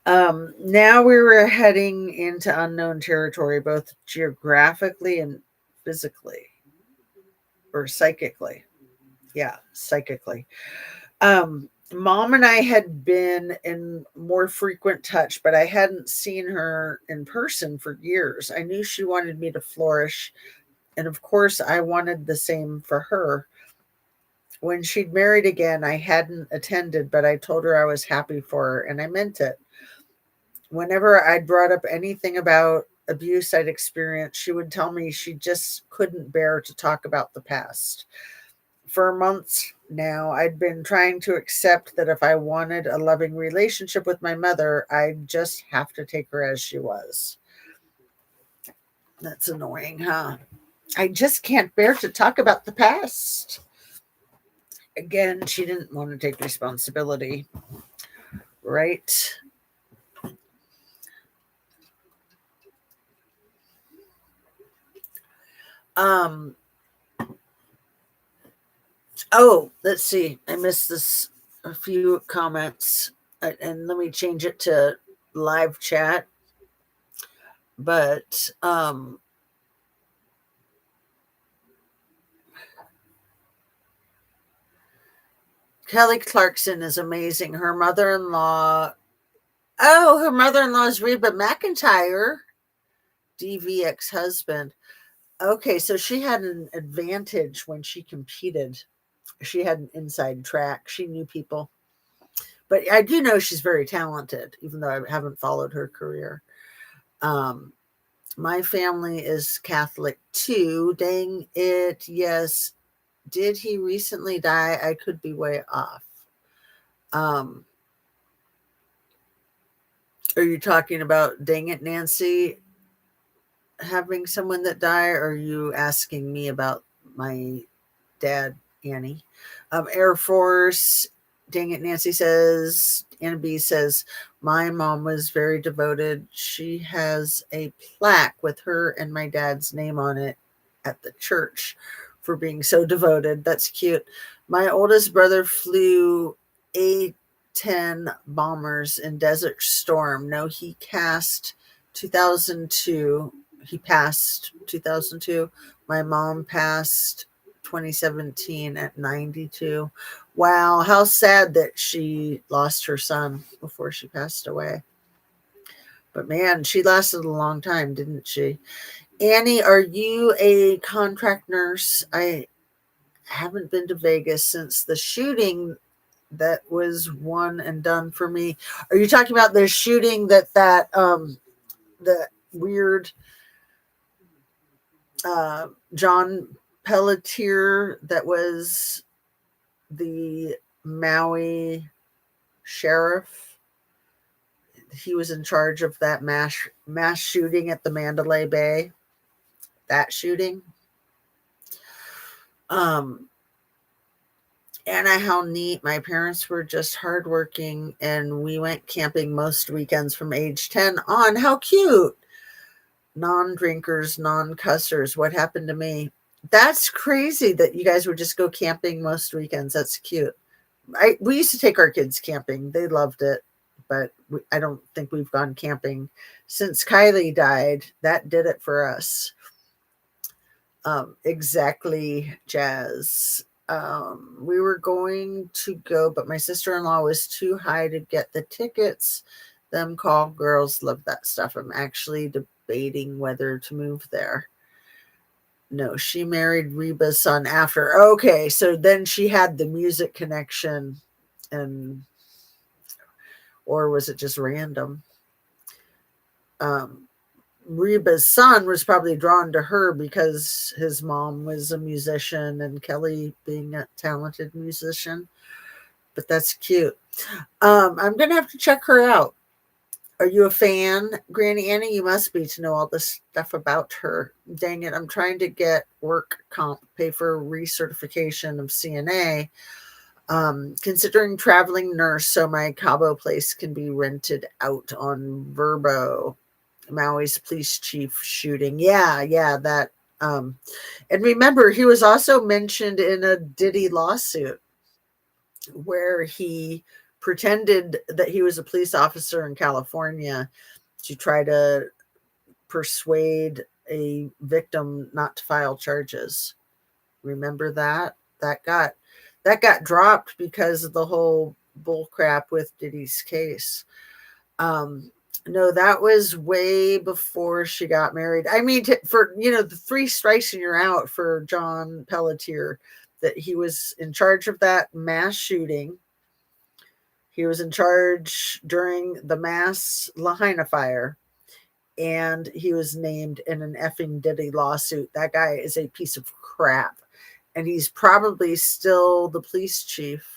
Now we were heading into unknown territory, both geographically and physically or psychically. Yeah, psychically. Mom and I had been in more frequent touch, but I hadn't seen her in person for years. I knew she wanted me to flourish, and of course, I wanted the same for her. When she'd married again, I hadn't attended, but I told her I was happy for her, and I meant it. Whenever I'd brought up anything about abuse I'd experienced, she would tell me she just couldn't bear to talk about the past. For months now, I'd been trying to accept that if I wanted a loving relationship with my mother, I'd just have to take her as she was. That's annoying, huh? I just can't bear to talk about the past. Again, she didn't want to take responsibility, right? Um, oh, let's see. I missed this a few comments, and let me change it to live chat. But Kelly Clarkson is amazing. Her mother-in-law. Oh, her mother-in-law is Reba McEntire, DV ex-husband. Okay, so she had an advantage when she competed. She had an inside track. She knew people. But I do know she's very talented, even though I haven't followed her career. Um, my family is Catholic too. Dang it. Yes. Did he recently die? I could be way off. Um, are you talking about dang it, Nancy, having someone that die? Or are you asking me about my dad, Annie? Air Force, dang it, Nancy says, Anna B says, my mom was very devoted. She has a plaque with her and my dad's name on it at the church for being so devoted. That's cute. My oldest brother flew A-10 bombers in Desert Storm. No, he cast 2002. He passed 2002. My mom passed 2017 at 92. Wow, how sad that she lost her son before she passed away. But man, she lasted a long time, didn't she? Annie, are you a contract nurse? I haven't been to Vegas since the shooting. That was one and done for me. Are you talking about the shooting the weird John Pelletier that was the Maui sheriff? He was in charge of that mass shooting at the Mandalay Bay. That shooting. Um, Anna, how neat. My parents were just hardworking and we went camping most weekends from age 10 on. How cute. Non-drinkers, non-cussers. What happened to me? That's crazy that you guys would just go camping most weekends. That's cute. We used to take our kids camping. They loved it, but I don't think we've gone camping since Kylie died. That did it for us. Exactly, Jazz. We were going to go, but my sister-in-law was too high to get the tickets. Them call girls love that stuff. I'm actually debating whether to move there. No, she married Reba's son after. Okay, so then she had the music connection, and or was it just random? Reba's son was probably drawn to her because his mom was a musician and Kelly being a talented musician. But that's cute. I'm gonna have to check her out. Are you a fan, Granny Annie? You must be to know all this stuff about her. Dang it, I'm trying to get work comp, pay for recertification of CNA. Considering traveling nurse, so my Cabo place can be rented out on Verbo. Maui's police chief shooting. Yeah, that. And remember, he was also mentioned in a Diddy lawsuit where he pretended that he was a police officer in California to try to persuade a victim not to file charges. Remember that? That got dropped because of the whole bull crap with Diddy's case. No, that was way before she got married. I mean, for the 3 strikes and you're out for John Pelletier, that he was in charge of that mass shooting. He was in charge during the mass Lahaina fire, and he was named in an effing Diddy lawsuit. That guy is a piece of crap, and he's probably still the police chief.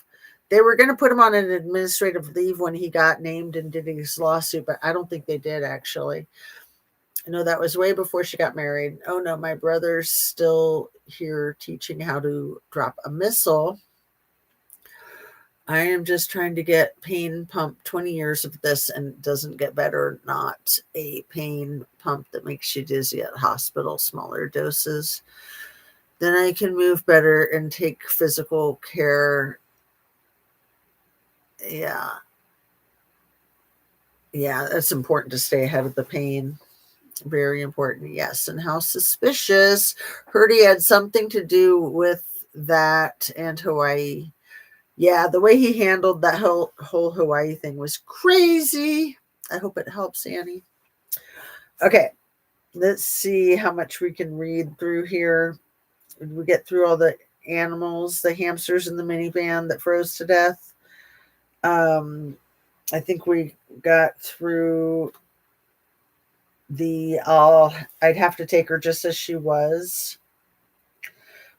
They were going to put him on an administrative leave when he got named in Diddy's lawsuit, but I don't think they did, actually. I know that was way before she got married. Oh no, my brother's still here teaching how to drop a missile. I am just trying to get pain pump. 20 years of this and it doesn't get better. Not a pain pump that makes you dizzy at hospital, smaller doses. Then I can move better and take physical care. Yeah. Yeah, it's important to stay ahead of the pain. Very important, yes. And how suspicious. Heard he had something to do with that and Hawaii. Yeah, the way he handled that whole Hawaii thing was crazy. I hope it helps, Annie. Okay, let's see how much we can read through here. Did we get through all the animals, the hamsters in the minivan that froze to death? I think we got through the I'd have to take her just as she was.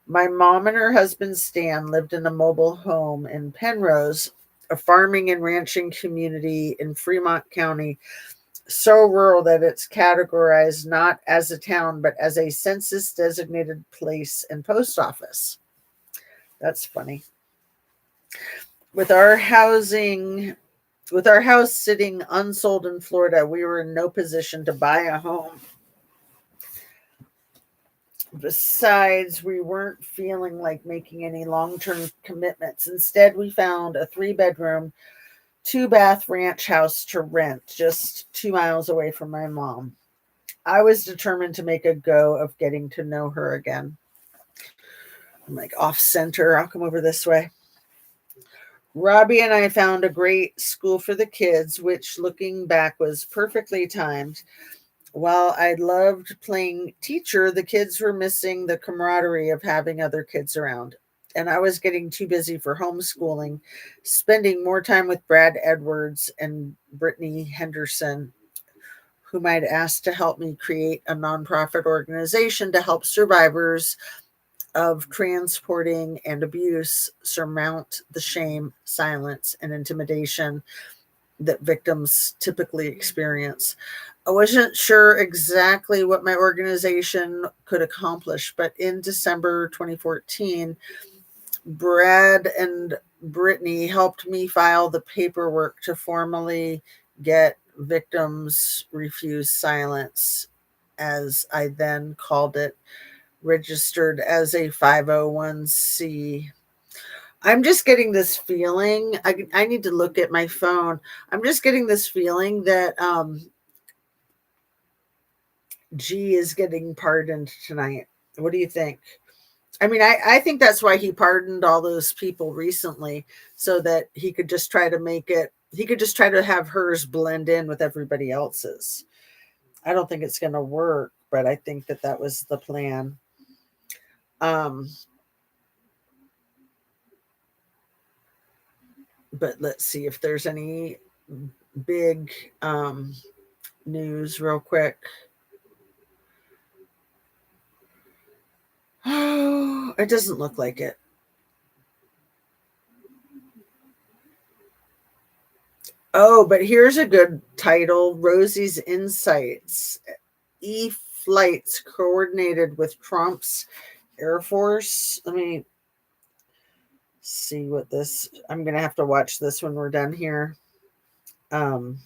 My mom and her husband Stan lived in a mobile home in Penrose, a farming and ranching community in Fremont County, so rural that it's categorized not as a town but as a census designated place and post office. That's funny. With our housing with our house sitting unsold in Florida, we were in no position to buy a home. Besides, we weren't feeling like making any long-term commitments. Instead, we found a 3-bedroom, 2-bath ranch house to rent just 2 miles away from my mom. I was determined to make a go of getting to know her again. I'm like off center. I'll come over this way. Robbie and I found a great school for the kids, which looking back was perfectly timed. While I loved playing teacher, the kids were missing the camaraderie of having other kids around. And I was getting too busy for homeschooling, spending more time with Brad Edwards and Brittany Henderson, whom I'd asked to help me create a nonprofit organization to help survivors of transporting and abuse surmount the shame, silence, and intimidation that victims typically experience. I wasn't sure exactly what my organization could accomplish, but in December 2014, Brad and Brittany helped me file the paperwork to formally get Victims Refuse Silence, as I then called it, registered as a 501c. I'm just getting this feeling. I need to look at my phone. I'm just getting this feeling that G is getting pardoned tonight. What do you think? I mean, I think that's why he pardoned all those people recently, so that he could just try to make it, he could just try to have hers blend in with everybody else's. I don't think it's going to work, but I think that that was the plan. Um, but let's see if there's any big news real quick. Oh, it doesn't look like it. Oh, but here's a good title: Rosie's Insights. E-flights coordinated with Trump's Air Force. Let me see what this, I'm going to have to watch this when we're done here. Um,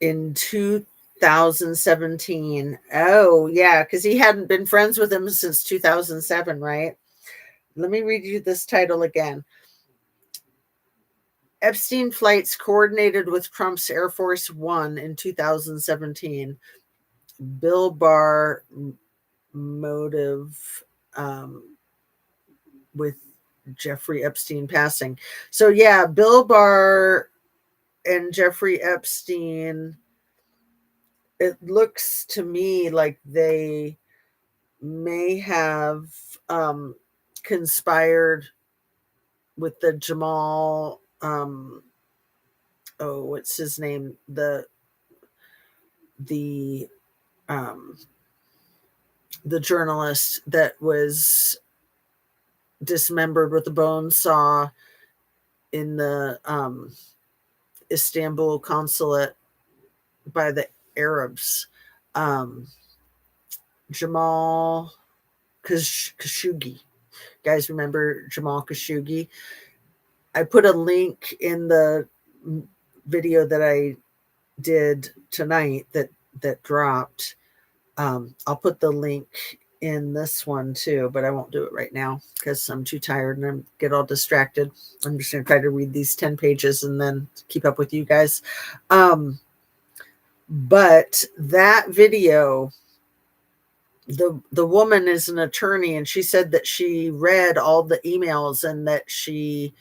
in 2017. Oh, yeah, because he hadn't been friends with him since 2007, right? Let me read you this title again. Epstein flights coordinated with Trump's Air Force One in 2017. Bill Barr motive with Jeffrey Epstein passing. So, yeah, Bill Barr and Jeffrey Epstein, it looks to me like they may have conspired with the Jamal, oh, what's his name? The um, the journalist that was dismembered with a bone saw in the Istanbul consulate by the Arabs. Um, Jamal Khashoggi. guys remember Jamal Khashoggi? I put a link in the video that I did tonight that dropped. I'll put the link in this one too, but I won't do it right now because I'm too tired and I get all distracted. I'm just going to try to read these 10 pages and then keep up with you guys. But that video, the woman is an attorney, and she said that she read all the emails and that she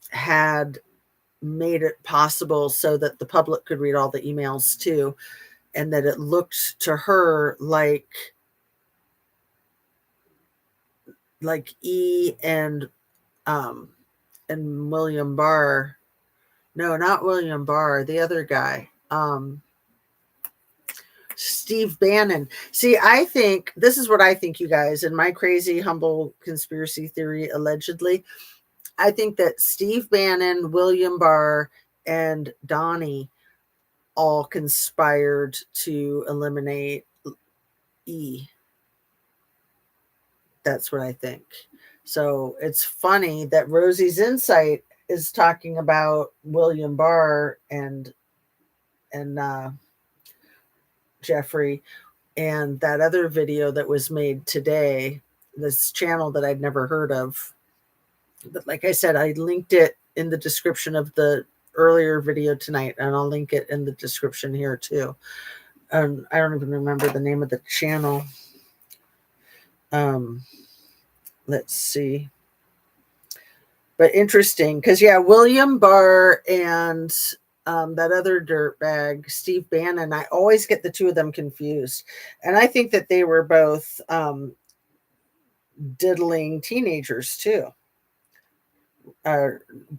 had made it possible so that the public could read all the emails too, and that it looked to her like E and William Barr. No, not William Barr, the other guy. Steve Bannon. See, I think this is what I think, you guys, in my crazy, humble conspiracy theory, allegedly. I think that Steve Bannon, William Barr, and Donnie all conspired to eliminate E. That's what I think. So it's funny that Rosie's Insight is talking about William Barr and Jeffrey, and that other video that was made today, this channel that I'd never heard of. But like I said, I linked it in the description of the earlier video tonight, and I'll link it in the description here too. I don't even remember the name of the channel. Let's see. But interesting, because yeah, William Barr and that other dirtbag, Steve Bannon, I always get the two of them confused. And I think that they were both diddling teenagers too,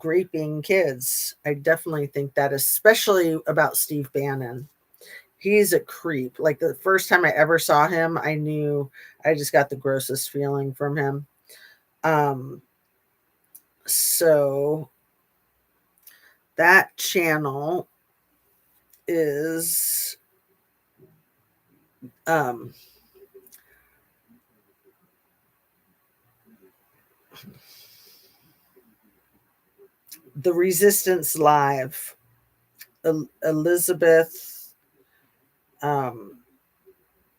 raping kids. I definitely think that, especially about Steve Bannon. He's a creep. Like the first time I ever saw him, I knew I just got the grossest feeling from him. So that channel is The Resistance Live. Elizabeth, I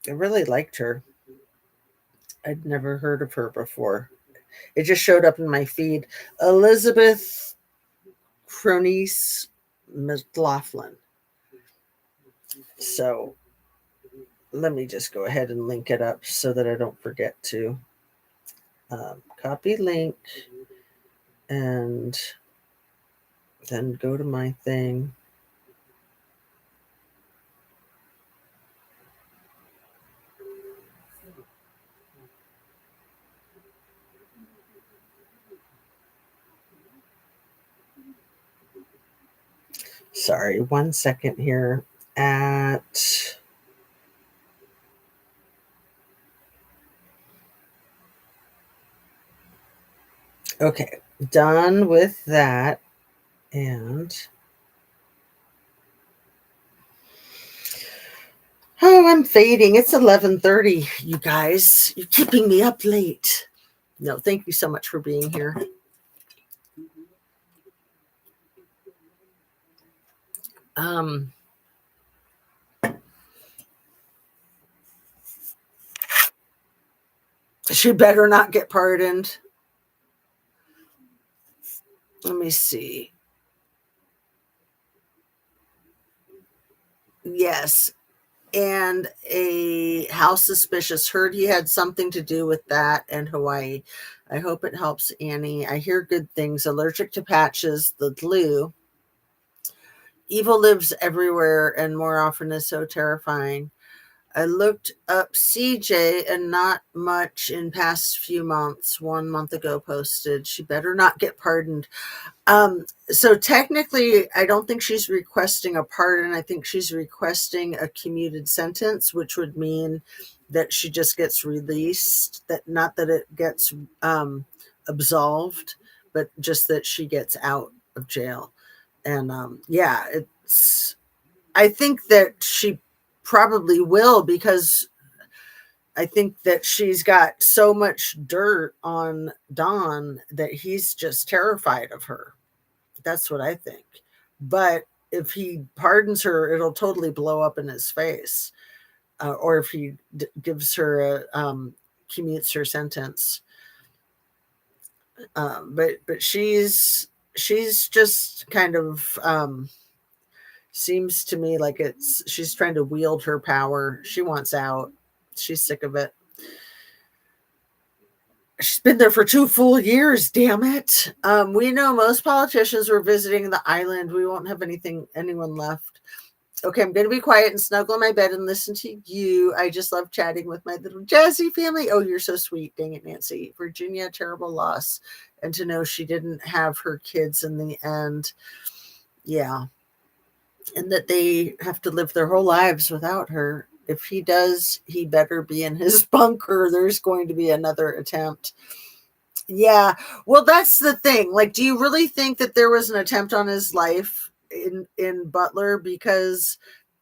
really liked her. I'd never heard of her before. It just showed up in my feed. Elizabeth Cronice McLaughlin. So let me just go ahead and link it up so that I don't forget to. Copy link and then go to my thing. Sorry, 1 second here. Okay, done with that. And I'm fading. It's 11:30, you guys. You're keeping me up late. No, thank you so much for being here. She better not get pardoned. Let me see. Yes. And a house suspicious heard he had something to do with that in Hawaii. I hope it helps Annie. I hear good things. Allergic to patches, the glue. Evil lives everywhere and more often is so terrifying. I looked up CJ and not much in past few months. 1 month ago posted, she better not get pardoned. So technically, I don't think she's requesting a pardon. I think she's requesting a commuted sentence, which would mean that she just gets released. That not that it gets absolved, but just that she gets out of jail. And yeah, I think that she probably will, because I think that she's got so much dirt on Don that he's just terrified of her. That's what I think. But if he pardons her, it'll totally blow up in his face. Or if he gives her commutes her sentence. But she's just kind of seems to me like she's trying to wield her power. She wants out. She's sick of it. She's been there for 2 full years, damn it. We know most politicians were visiting the island. We won't have anyone left. Okay, I'm going to be quiet and snuggle in my bed and listen to you. I just love chatting with my little Jazzy family. Oh, you're so sweet. Dang it, Nancy. Virginia, terrible loss. And to know she didn't have her kids in the end. Yeah. And that they have to live their whole lives without her. If he does, he better be in his bunker. There's going to be another attempt. Yeah. Well, that's the thing. Like, do you really think that there was an attempt on his life in Butler? Because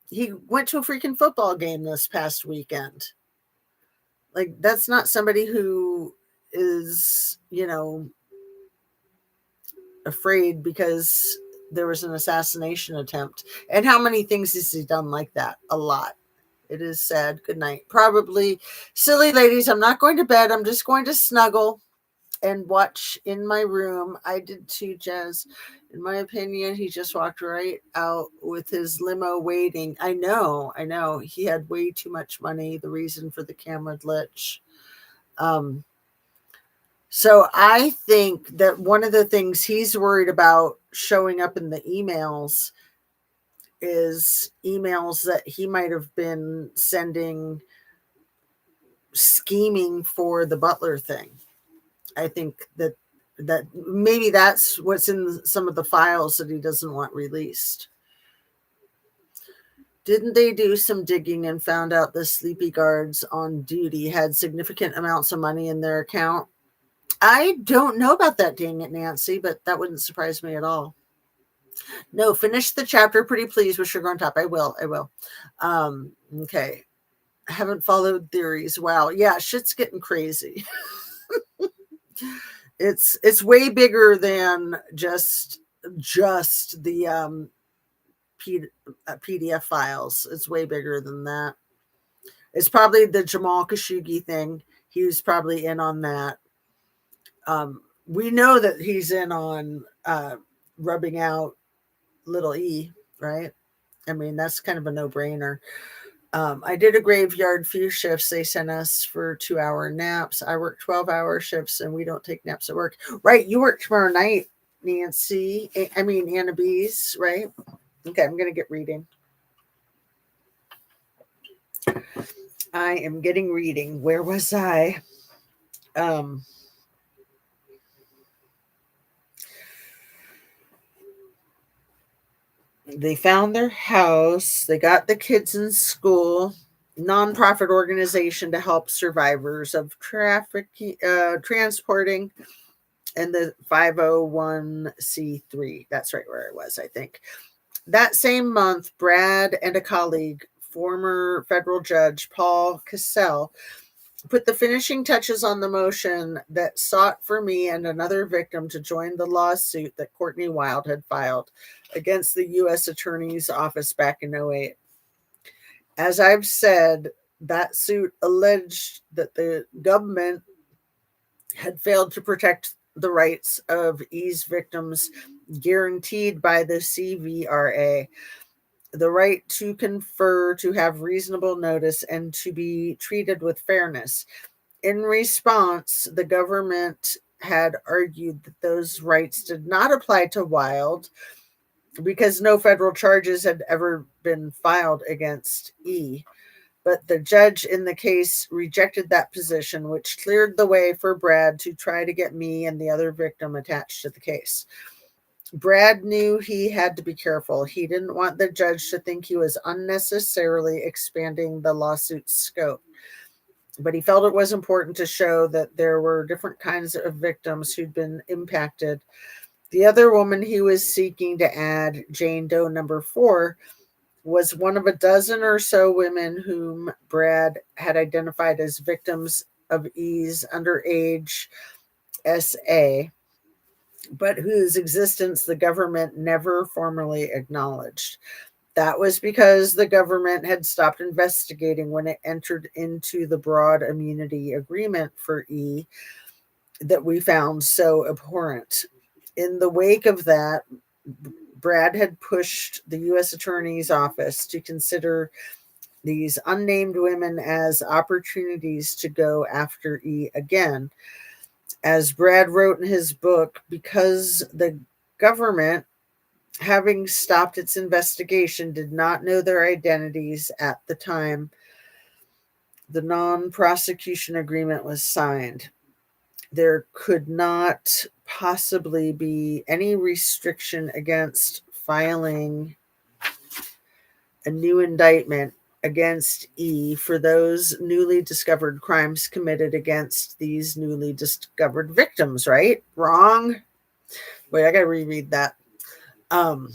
he went to a freaking football game this past weekend. Like, that's not somebody who is, afraid because there was an assassination attempt. And how many things has he done like that? A lot. It is sad. Good night. Probably. Silly ladies, I'm not going to bed. I'm just going to snuggle and watch in my room. I did too, Jazz. In my opinion, he just walked right out with his limo waiting. I know. He had way too much money. The reason for the camera glitch. So I think that one of the things he's worried about showing up in the emails is emails that he might have been sending, scheming for the Butler thing. I think that maybe that's what's in some of the files that he doesn't want released. Didn't they do some digging and found out the sleepy guards on duty had significant amounts of money in their account? I don't know about that, dang it, Nancy, but that wouldn't surprise me at all. No, finish the chapter, pretty please, with sugar on top. I will. Okay. I haven't followed theories. Wow. Yeah, shit's getting crazy. It's way bigger than just the PDF files. It's way bigger than that. It's probably the Jamal Khashoggi thing. He was probably in on that. We know that he's in on rubbing out little E, right? I mean, that's kind of a no-brainer. I did a graveyard few shifts they sent us for 2-hour naps. I work 12-hour shifts and we don't take naps at work. Right, you work tomorrow night, Nancy. I mean, Anna B's, right? Okay, I'm going to get reading. I am getting reading. Where was I? They found their house. They got the kids in school. Nonprofit organization to help survivors of transporting, and the 501c3. That's right where I was, I think. That same month, Brad and a colleague, former federal judge Paul Cassell, put the finishing touches on the motion that sought for me and another victim to join the lawsuit that Courtney Wild had filed against the U.S. Attorney's Office back in 2008. As I've said, that suit alleged that the government had failed to protect the rights of E's victims guaranteed by the CVRA. The right to confer, to have reasonable notice, and to be treated with fairness. In response, the government had argued that those rights did not apply to Wild because no federal charges had ever been filed against E. But the judge in the case rejected that position, which cleared the way for Brad to try to get me and the other victim attached to the case. Brad knew he had to be careful. He didn't want the judge to think he was unnecessarily expanding the lawsuit's scope. But he felt it was important to show that there were different kinds of victims who'd been impacted. The other woman he was seeking to add, Jane Doe number 4, was one of a dozen or so women whom Brad had identified as victims of E's underage SA, but whose existence the government never formally acknowledged. That was because the government had stopped investigating when it entered into the broad immunity agreement for E that we found so abhorrent. In the wake of that, Brad had pushed the U.S. Attorney's Office to consider these unnamed women as opportunities to go after E again. As Brad wrote in his book, because the government, having stopped its investigation, did not know their identities at the time the non prosecution agreement was signed. There could not possibly be any restriction against filing a new indictment against E for those newly discovered crimes committed against these newly discovered victims, right? Wrong. Wait, I gotta reread that. And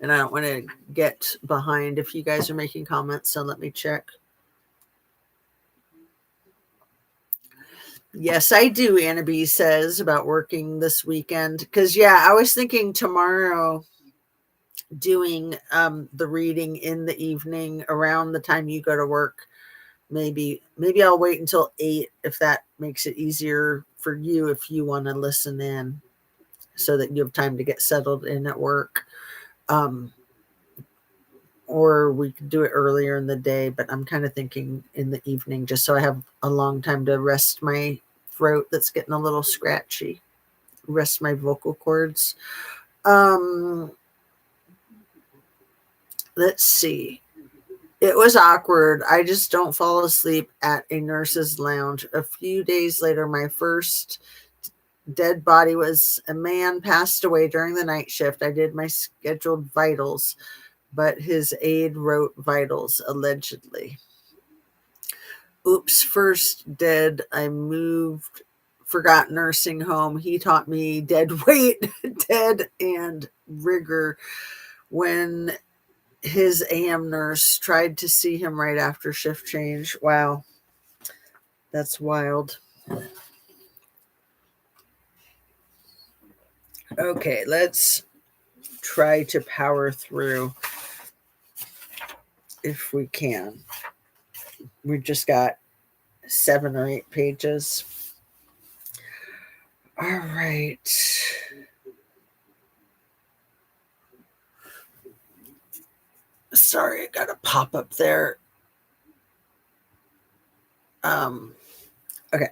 I don't want to get behind if you guys are making comments, so let me check. Yes, I do, Anna B says, about working this weekend. Because, yeah, I was thinking tomorrow doing the reading in the evening around the time you go to work. Maybe I'll wait until 8 if that makes it easier for you if you want to listen in so that you have time to get settled in at work. Or we could do it earlier in the day, but I'm kind of thinking in the evening just so I have a long time to rest my throat that's getting a little scratchy, rest my vocal cords. Let's see. It was awkward. I just don't fall asleep at a nurse's lounge. A few days later, my first dead body was a man passed away during the night shift. I did my scheduled vitals, but his aide wrote vitals, allegedly. Oops, first dead. I moved, forgot nursing home. He taught me dead weight, dead, and rigor when his AM nurse tried to see him right after shift change. Wow, that's wild. Okay, let's try to power through if we can. We've just got 7 or 8 pages. All right. Sorry, I got a pop up there. Okay.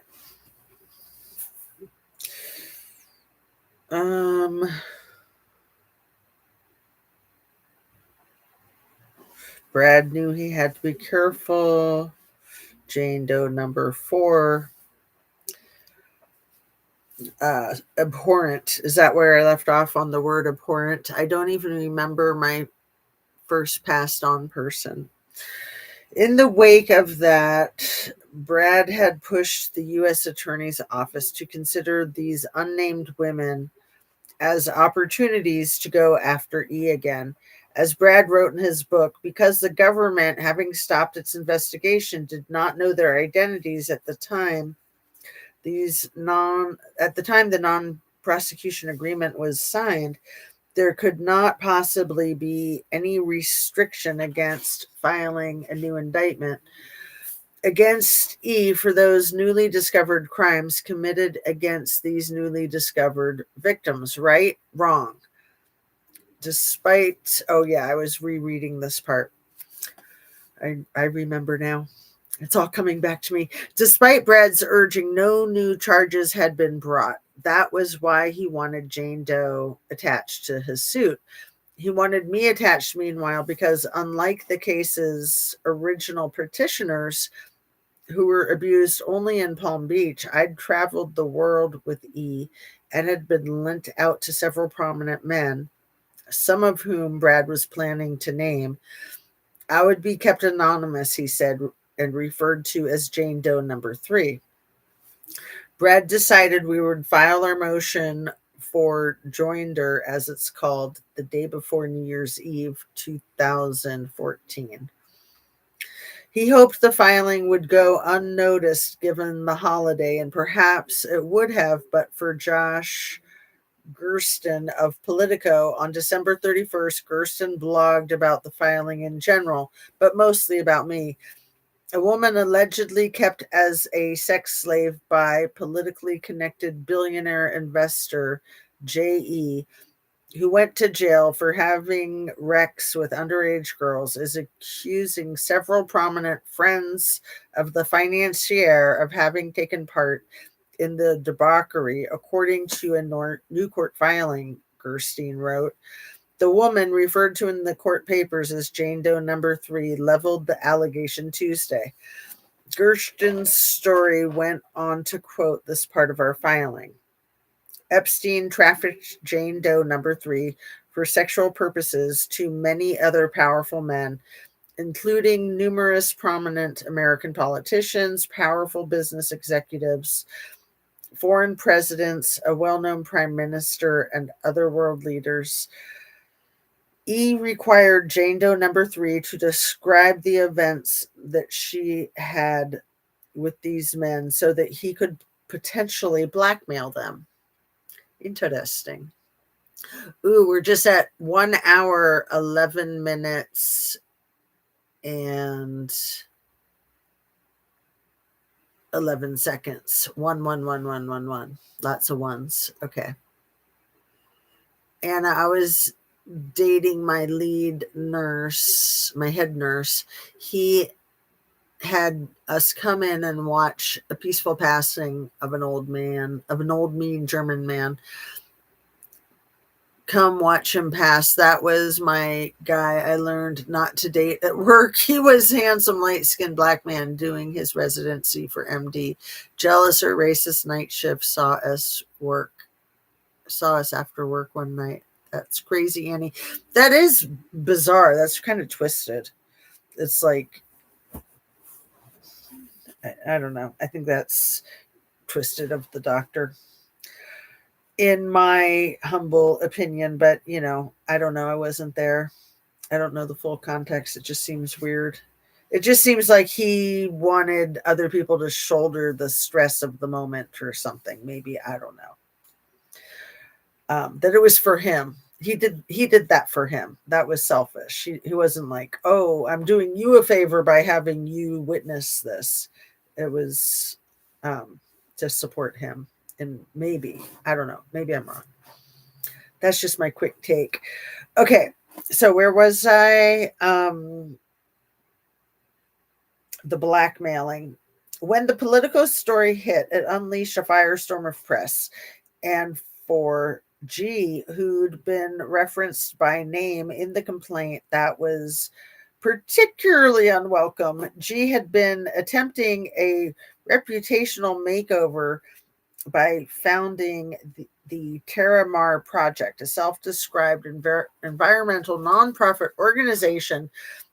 Brad knew he had to be careful. Jane Doe number 4. Abhorrent. Is that where I left off on the word abhorrent? I don't even remember my first passed on person. In the wake of that, Brad had pushed the U.S. Attorney's Office to consider these unnamed women as opportunities to go after E again. As Brad wrote in his book, because the government, having stopped its investigation, did not know their identities at the time, the non-prosecution agreement was signed, there could not possibly be any restriction against filing a new indictment against E for those newly discovered crimes committed against these newly discovered victims, right? Wrong. Despite, oh yeah, I was rereading this part. I remember now. It's all coming back to me. Despite Brad's urging, no new charges had been brought. That was why he wanted Jane Doe attached to his suit. He wanted me attached, meanwhile, because unlike the case's original petitioners, who were abused only in Palm Beach, I'd traveled the world with E and had been lent out to several prominent men, some of whom Brad was planning to name. I would be kept anonymous, he said, and referred to as Jane Doe number 3. Brad decided we would file our motion for Joinder, as it's called, the day before New Year's Eve 2014. He hoped the filing would go unnoticed given the holiday, and perhaps it would have, but for Josh Gersten of Politico. On December 31st, Gersten blogged about the filing in general, but mostly about me. A woman allegedly kept as a sex slave by politically connected billionaire investor J.E., who went to jail for having sex with underage girls, is accusing several prominent friends of the financier of having taken part in the debauchery, according to a new court filing, Gerstein wrote. The woman, referred to in the court papers as Jane Doe number 3, leveled the allegation Tuesday. Gerstein's story went on to quote this part of our filing. Epstein trafficked Jane Doe number 3 for sexual purposes to many other powerful men, including numerous prominent American politicians, powerful business executives, foreign presidents, a well-known prime minister, and other world leaders. E required Jane Doe number 3 to describe the events that she had with these men so that he could potentially blackmail them. Interesting. Ooh, we're just at 1 hour, 11 minutes, and 11 seconds. 1. Lots of ones. Okay. And I was dating my lead nurse, my head nurse. He had us come in and watch a peaceful passing of an old man, of an old mean German man. Come watch him pass. That was my guy I learned not to date at work. He was handsome, light-skinned black man doing his residency for MD. Jealous or racist night shift saw us after work one night. That's crazy, Annie. That is bizarre. That's kind of twisted. It's like, I don't know. I think that's twisted of the doctor, in my humble opinion. But, I don't know. I wasn't there. I don't know the full context. It just seems weird. It just seems like he wanted other people to shoulder the stress of the moment or something. Maybe, I don't know. That it was for him. He did that for him. That was selfish. He wasn't like, oh, I'm doing you a favor by having you witness this. It was to support him. And maybe, I don't know, maybe I'm wrong. That's just my quick take. Okay, so where was I? The blackmailing. When the Politico story hit, it unleashed a firestorm of press. And for G, who'd been referenced by name in the complaint, that was particularly unwelcome. G had been attempting a reputational makeover by founding the Terramar Project, a self-described environmental nonprofit organization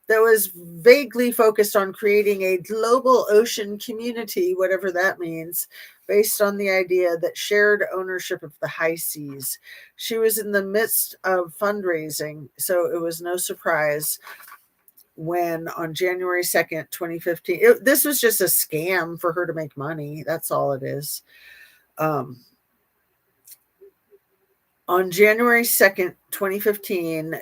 that was vaguely focused on creating a global ocean community, whatever that means, based on the idea that shared ownership of the high seas. She was in the midst of fundraising, so it was no surprise when on January 2nd, 2015, this was just a scam for her to make money. That's all it is. On January 2nd, 2015,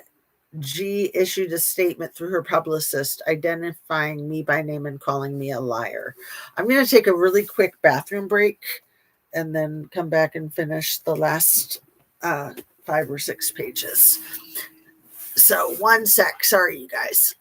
G issued a statement through her publicist identifying me by name and calling me a liar. I'm going to take a really quick bathroom break and then come back and finish the last 5 or 6 pages. So 1 sec. Sorry, you guys.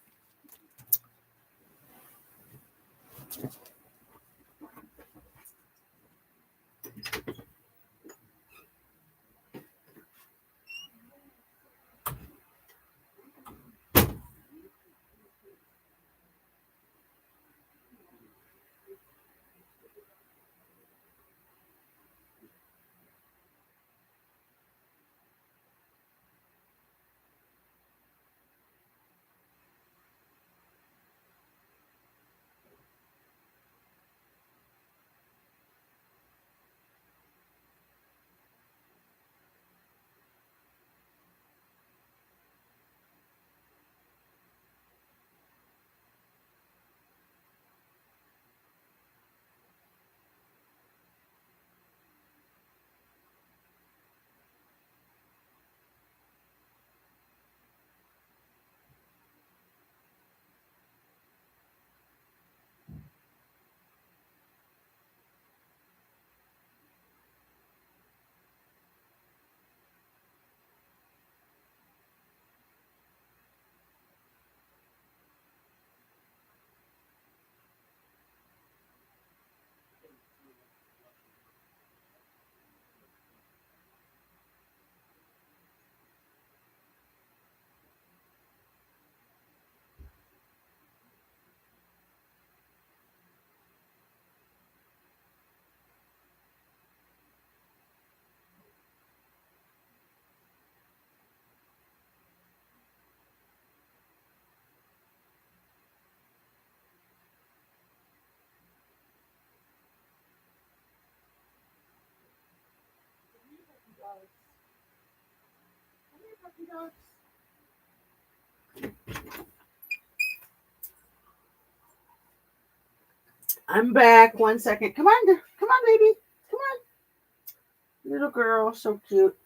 I'm back. 1 second. Come on, come on, baby. Come on. Little girl, so cute.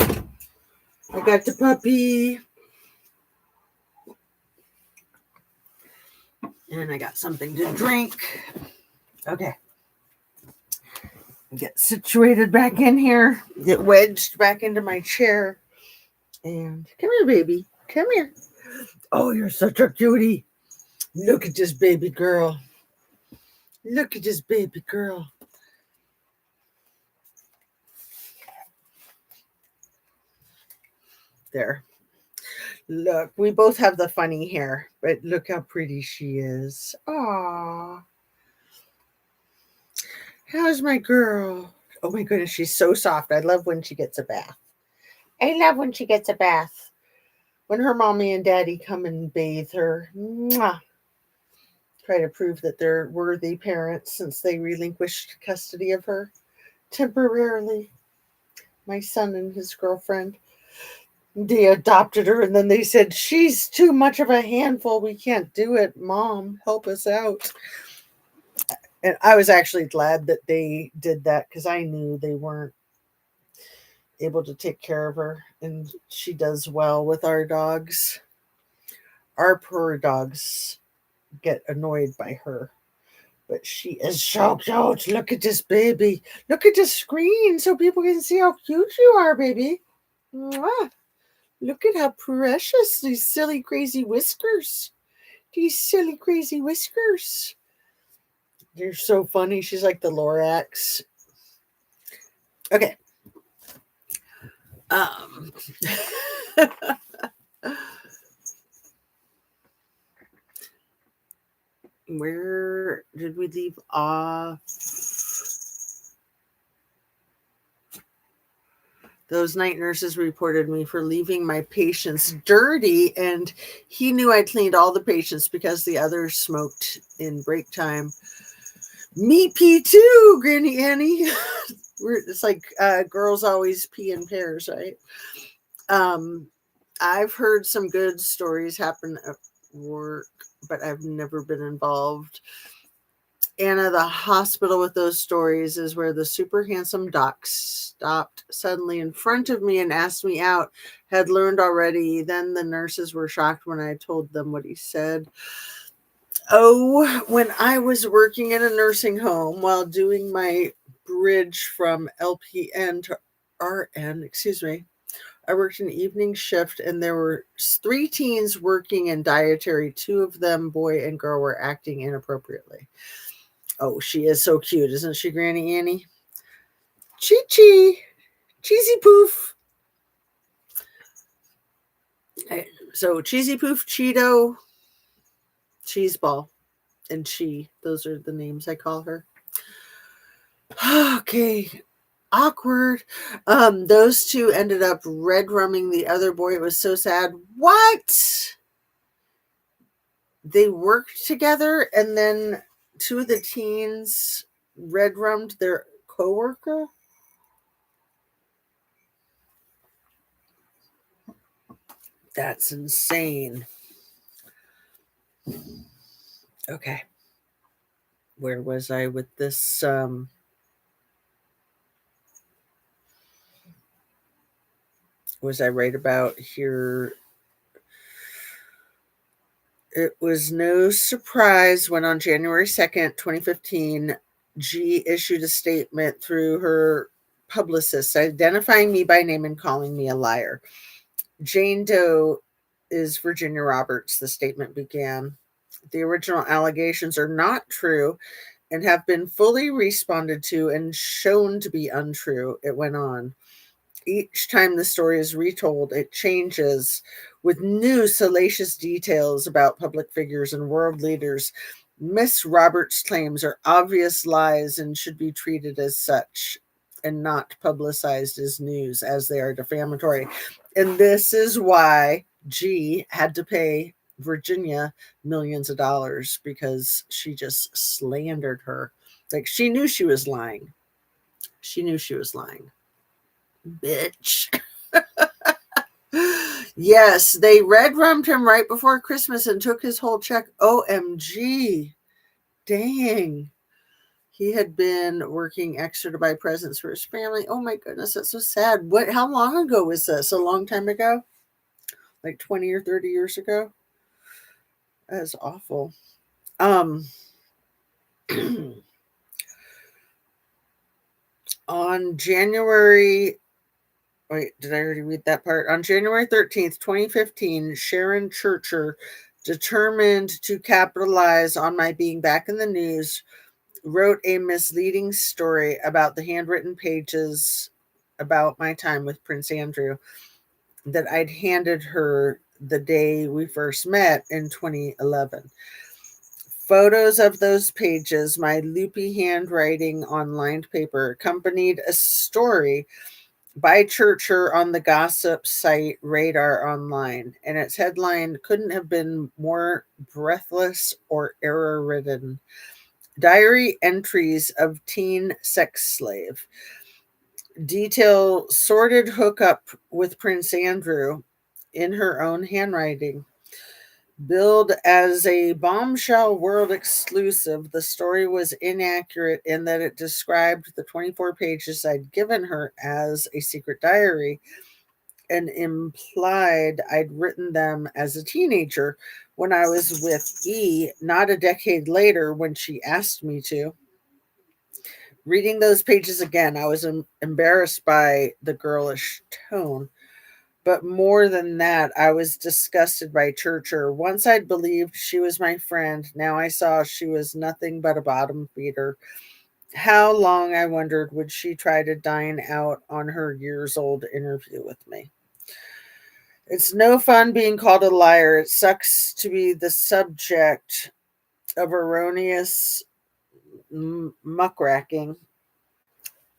I got the puppy. And I got something to drink. Okay. Get situated back in here. Get wedged back into my chair. And come here, baby. Come here. Oh, you're such a cutie. Look at this baby girl. Look at this baby girl. There. Look, we both have the funny hair, but look how pretty she is. Aww. How's my girl? Oh my goodness, she's so soft. I love when she gets a bath. I love when she gets a bath. When her mommy and daddy come and bathe her. Mwah. Try to prove that they're worthy parents since they relinquished custody of her temporarily. My son and his girlfriend. They adopted her and then they said, she's too much of a handful. We can't do it. Mom, help us out. And I was actually glad that they did that because I knew they weren't able to take care of her. And she does well with our dogs. Our poor dogs get annoyed by her. But she is so cute. Look at this baby. Look at the screen so people can see how cute you are, baby. Mwah. Look at how precious these silly, crazy whiskers. These silly, crazy whiskers. You're so funny. She's like the Lorax. Okay. Where did we leave off? Those night nurses reported me for leaving my patients dirty, and he knew I cleaned all the patients because the others smoked in break time. Me pee too, Granny Annie. It's like girls always pee in pairs, right? I've heard some good stories happen at work, but I've never been involved. Anna, the hospital with those stories is where the super handsome doc stopped suddenly in front of me and asked me out. Had learned already. Then the nurses were shocked when I told them what he said. Oh, when I was working in a nursing home while doing my bridge from LPN to RN, I worked an evening shift and there were 3 teens working in dietary. 2 of them, boy and girl, were acting inappropriately. Oh, she is so cute, isn't she, Granny Annie? Chi-Chi. Cheesy Poof. So Cheesy Poof, Cheeto, Cheese Ball, and Chi. Those are the names I call her. Okay. Awkward. Those 2 ended up red rumming the other boy. It was so sad. What? They worked together and then 2 of the teens red rummed their coworker? That's insane. Okay. Where was I with this? Was I right about here? It was no surprise when on January 2nd, 2015, G issued a statement through her publicist identifying me by name and calling me a liar. Jane Doe is Virginia Roberts, the statement began. The original allegations are not true and have been fully responded to and shown to be untrue, it went on. Each time the story is retold, it changes with new salacious details about public figures and world leaders. Miss Roberts' claims are obvious lies and should be treated as such and not publicized as news, as they are defamatory. And this is why G had to pay Virginia millions of dollars, because she just slandered her. Like, she knew she was lying. She knew she was lying. Bitch. Yes, they red rummed him right before Christmas and took his whole check. OMG. Dang. He had been working extra to buy presents for his family. Oh my goodness, that's so sad. How long ago was this? A long time ago? Like 20 or 30 years ago? That's awful. Um on January Wait, did I already read that part? On January 13th, 2015, Sharon Churcher, determined to capitalize on my being back in the news, wrote a misleading story about the handwritten pages about my time with Prince Andrew that I'd handed her the day we first met in 2011. Photos of those pages, my loopy handwriting on lined paper, accompanied a story by Churcher on the gossip site Radar Online, and its headline couldn't have been more breathless or error ridden. Diary entries of teen sex slave detail sordid hookup with Prince Andrew in her own handwriting. Billed as a bombshell world exclusive, the story was inaccurate in that it described the 24 pages I'd given her as a secret diary and implied I'd written them as a teenager when I was with E, not a decade later when she asked me to. Reading those pages again, I was embarrassed by the girlish tone. But more than that, I was disgusted by Churcher. Once I'd believed she was my friend, now I saw she was nothing but a bottom feeder. How long, I wondered, would she try to dine out on her years old interview with me? It's no fun being called a liar. It sucks to be the subject of erroneous muckraking.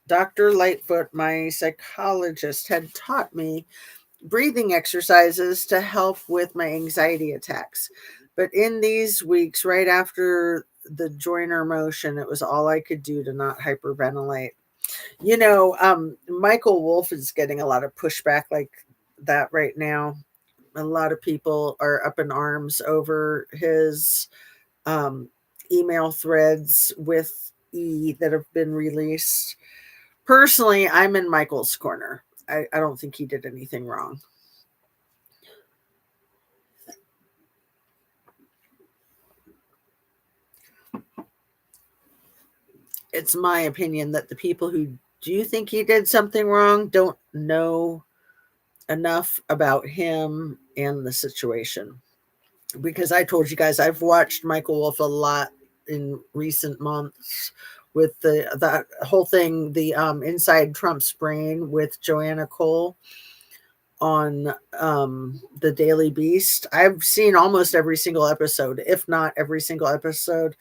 Dr. Lightfoot, my psychologist, had taught me breathing exercises to help with my anxiety attacks. But in these weeks, right after the joiner motion, it was all I could do to not hyperventilate. Michael Wolff is getting a lot of pushback like that right now. A lot of people are up in arms over his um, email threads with E that have been released. Personally, I'm in Michael's corner. I don't think he did anything wrong. It's my opinion that the people who do think he did something wrong don't know enough about him and the situation. Because I told you guys I've watched Michael Wolff a lot in recent months with the whole thing, the Inside Trump's Brain with Joanna Cole on the Daily Beast. I've seen almost every single episode, if not every single episode.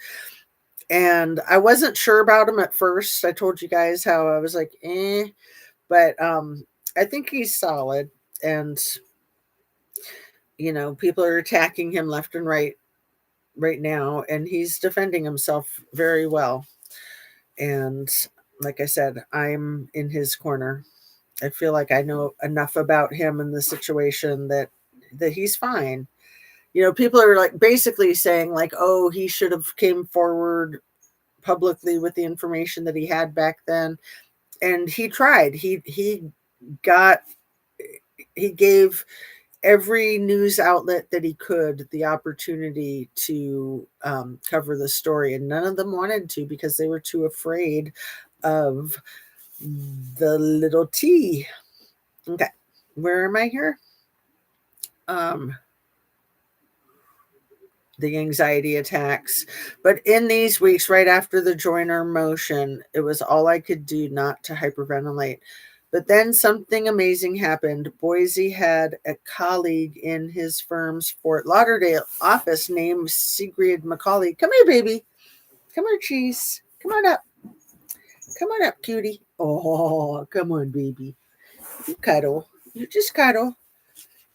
And I wasn't sure about him at first. I told you guys how I was like, but I think he's solid. And people are attacking him left and right now, and he's defending himself very well. And like I said, I'm in his corner. I feel like I know enough about him and the situation that he's fine. People are like basically saying like, oh, he should have came forward publicly with the information that he had back then, and he tried. Got he gave every news outlet that he could the opportunity to cover the story, and none of them wanted to because they were too afraid of the little T. Okay, where am I here? The anxiety attacks. But in these weeks, right after the joiner motion, it was all I could do not to hyperventilate. But then something amazing happened. Boise had a colleague in his firm's Fort Lauderdale office named Sigrid McCauley. Come here, baby. Come here, cheese. Come on up. Come on up, cutie. Oh, come on, baby. You cuddle. You just cuddle.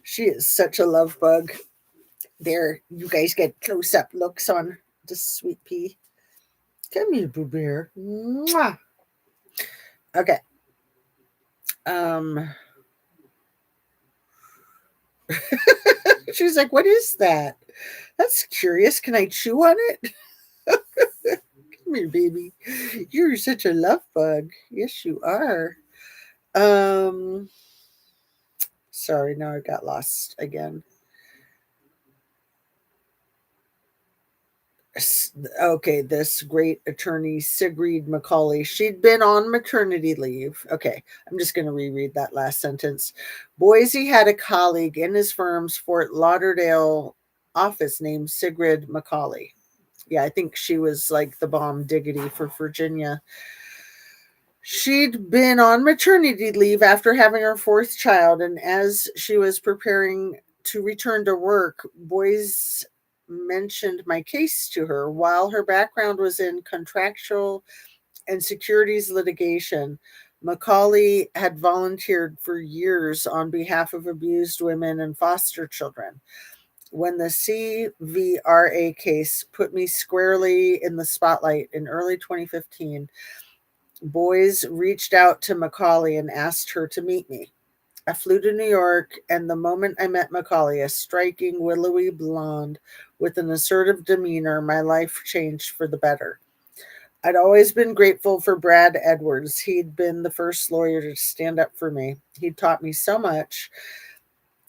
She is such a love bug. There, you guys get close up looks on the sweet pea. Come here, Boo Bear. Mwah. Okay. Um, She's like, what is that? That's curious. Can I chew on it? Come here, baby. You're such a love bug. Yes, you are. Um, Sorry, now I got lost again. Okay, this great attorney, Sigrid Macaulay, she'd been on maternity leave. Okay, I'm just going to reread that last sentence. Boise had a colleague in his firm's Fort Lauderdale office named Sigrid Macaulay. Yeah, I think she was like the bomb diggity for Virginia. She'd been on maternity leave after having her fourth child, and as she was preparing to return to work, Boyce mentioned my case to her. While her background was in contractual and securities litigation, Macaulay had volunteered for years on behalf of abused women and foster children. When the CVRA case put me squarely in the spotlight in early 2015, Boys reached out to Macaulay and asked her to meet me. I flew to New York, and the moment I met Macaulay, a striking, willowy blonde with an assertive demeanor, my life changed for the better. I'd always been grateful for Brad Edwards. He'd been the first lawyer to stand up for me. He'd taught me so much,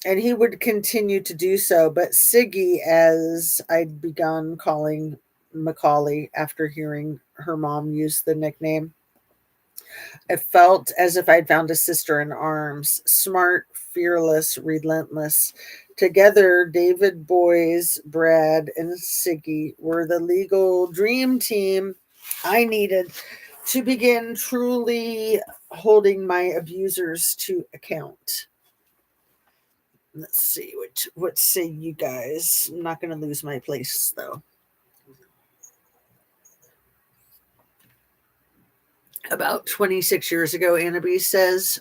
and he would continue to do so. But Siggy, as I'd begun calling Macaulay after hearing her mom use the nickname, it felt as if I'd found a sister in arms, smart, fearless, relentless. Together, David, Boys, Brad, and Siggy were the legal dream team I needed to begin truly holding my abusers to account. Let's see what say you guys. I'm not going to lose my place though. About 26 years ago, Anna B says,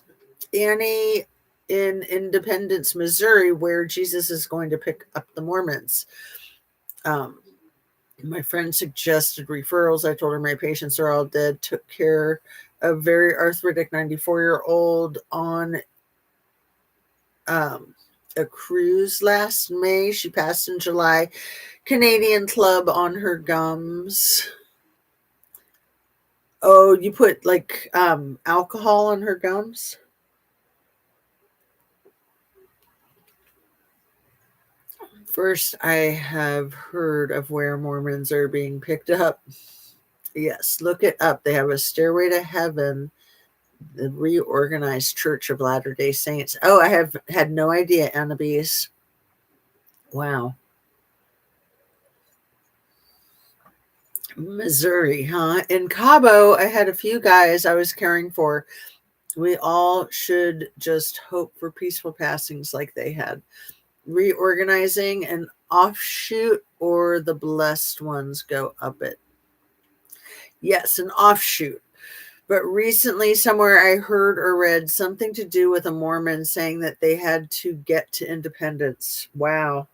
Annie in Independence, Missouri, where Jesus is going to pick up the Mormons. Um, my friend suggested referrals. I told her my patients are all dead. Took care of very arthritic 94-year-old on a cruise last May. She passed in July. Canadian Club on her gums. Oh, you put like alcohol on her gums? First, I have heard of where Mormons are being picked up. Yes, look it up. They have a Stairway to Heaven, the Reorganized Church of Latter-day Saints. Oh, I have had no idea, Annabise. Wow. Missouri, huh? In Cabo, I had a few guys I was caring for. We all should just hope for peaceful passings like they had. Reorganizing an offshoot, or the blessed ones go up it. Yes, an offshoot. But recently, somewhere I heard or read something to do with a Mormon saying that they had to get to independence. Wow.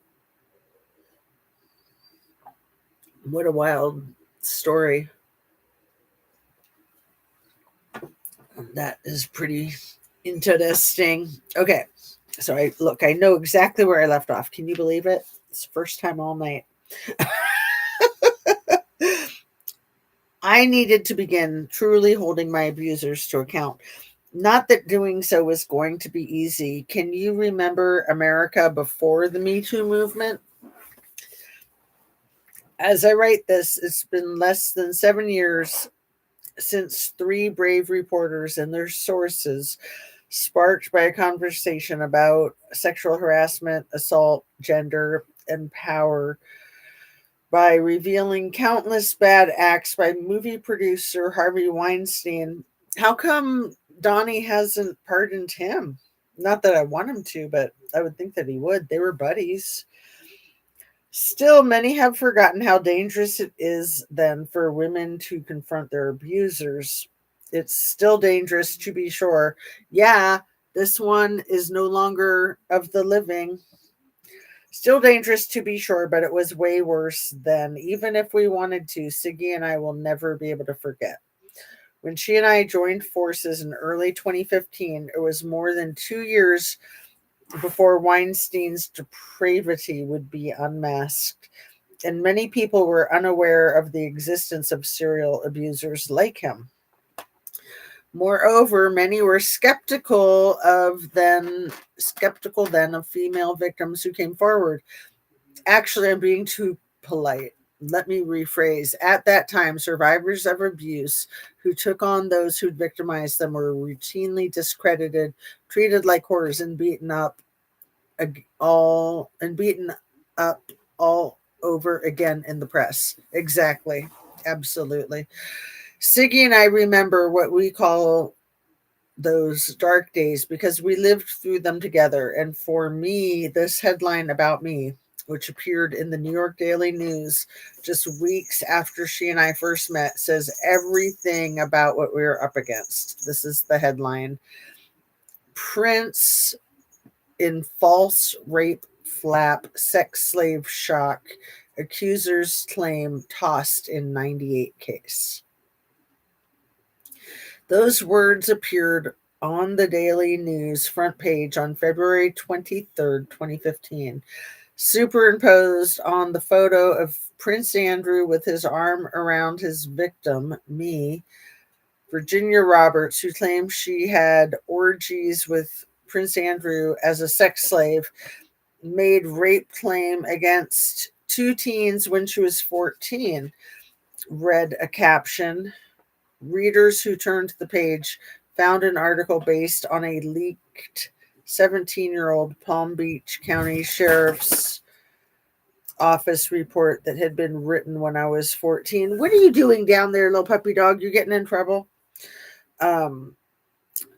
What a wild story. That is pretty interesting. Okay. So I know exactly where I left off. Can you believe it? It's the first time all night. I needed to begin truly holding my abusers to account. Not that doing so was going to be easy. Can you remember America before the Me Too movement? As I write this, it's been less than 7 years since three brave reporters and their sources, sparked by a conversation about sexual harassment, assault, gender, and power, by revealing countless bad acts by movie producer Harvey Weinstein. How come Donnie hasn't pardoned him? Not that I want him to, but I would think that he would. They were buddies. Still, many have forgotten how dangerous it is then for women to confront their abusers. It's still dangerous, to be sure. Yeah, this one is no longer of the living. Still dangerous, to be sure, but it was way worse then. Even if we wanted to, Siggy and I will never be able to forget. When she and I joined forces in early 2015, it was more than 2 years before Weinstein's depravity would be unmasked, and many people were unaware of the existence of serial abusers like him. Moreover, many were skeptical then of female victims who came forward. Actually, I'm being too polite. Let me rephrase. At that time, survivors of abuse who took on those who'd victimized them were routinely discredited, treated like whores, and beaten up all over again in the press. Exactly. Absolutely. Siggy and I remember what we call those dark days because we lived through them together. And for me, this headline about me, which appeared in the New York Daily News just weeks after she and I first met, says everything about what we were up against. This is the headline: Prince in false rape flap, sex slave shock, accusers claim tossed in 98 case. Those words appeared on the Daily News front page on February 23rd, 2015, superimposed on the photo of Prince Andrew with his arm around his victim, me, Virginia Roberts, who claimed she had orgies with Prince Andrew as a sex slave, made rape claim against two teens when she was 14, read a caption. Readers who turned to the page found an article based on a leaked 17-year-old Palm Beach County Sheriff's Office report that had been written when I was 14. What are you doing down there, little puppy dog? You're getting in trouble. Um,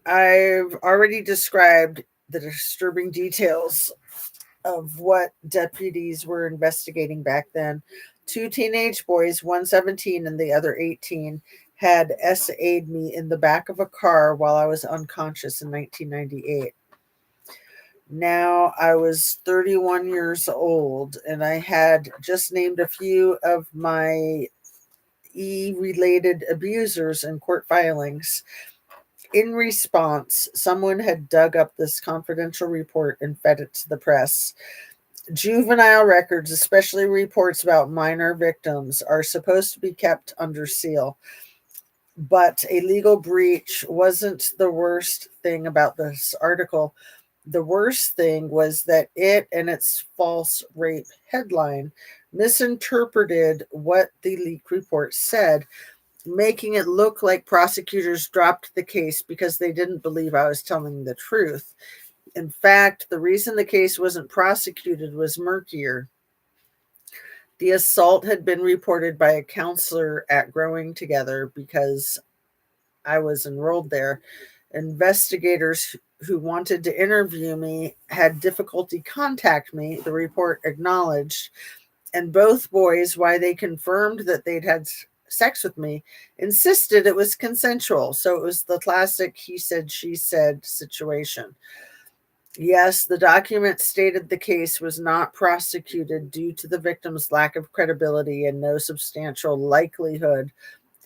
I've already described the disturbing details of what deputies were investigating back then. Two teenage boys, one 17 and the other 18, had SA'd me in the back of a car while I was unconscious in 1998. Now I was 31 years old and I had just named a few of my related abusers in court filings. In response, someone had dug up this confidential report and fed it to the press. Juvenile records, especially reports about minor victims, are supposed to be kept under seal. But a legal breach wasn't the worst thing about this article. The worst thing was that it and its false rape headline misinterpreted what the leak report said, making it look like prosecutors dropped the case because they didn't believe I was telling the truth. In fact, the reason the case wasn't prosecuted was murkier. The assault had been reported by a counselor at Growing Together because I was enrolled there. Investigators who wanted to interview me had difficulty contact me, the report acknowledged, and both boys, why they confirmed that they'd had sex with me, insisted it was consensual. So it was the classic he said, she said situation. Yes, the document stated the case was not prosecuted due to the victim's lack of credibility and no substantial likelihood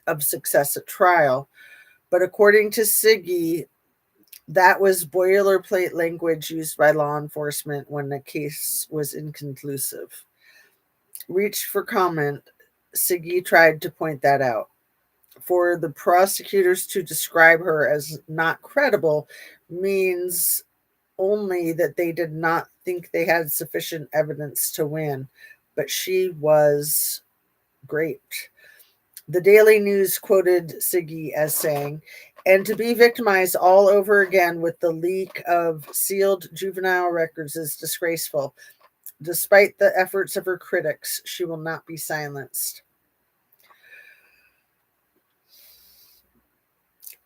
of success at trial. But according to Siggy, that was boilerplate language used by law enforcement when the case was inconclusive. Reached for comment, Siggy tried to point that out. For the prosecutors to describe her as not credible means only that they did not think they had sufficient evidence to win, but she was great. The Daily News quoted Siggy as saying, and to be victimized all over again with the leak of sealed juvenile records is disgraceful. Despite the efforts of her critics, she will not be silenced.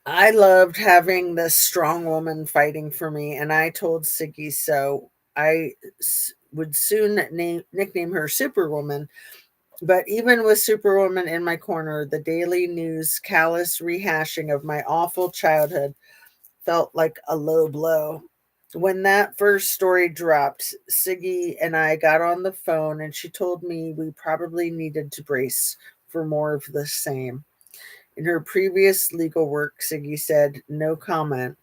I loved having this strong woman fighting for me, and I told Siggy so. I would soon nickname her Superwoman. But even with Superwoman in my corner, the Daily News callous rehashing of my awful childhood felt like a low blow. When that first story dropped, Siggy and I got on the phone and she told me we probably needed to brace for more of the same. In her previous legal work, Siggy said, no comment,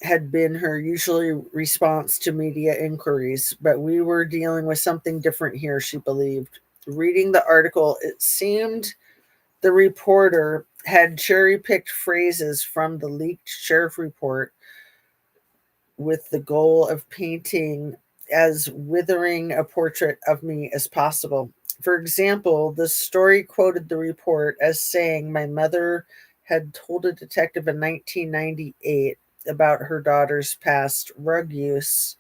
had been her usual response to media inquiries, but we were dealing with something different here, she believed. Reading the article, it seemed the reporter had cherry picked phrases from the leaked sheriff report with the goal of painting as withering a portrait of me as possible. For example, the story quoted the report as saying my mother had told a detective in 1998 about her daughter's past rug use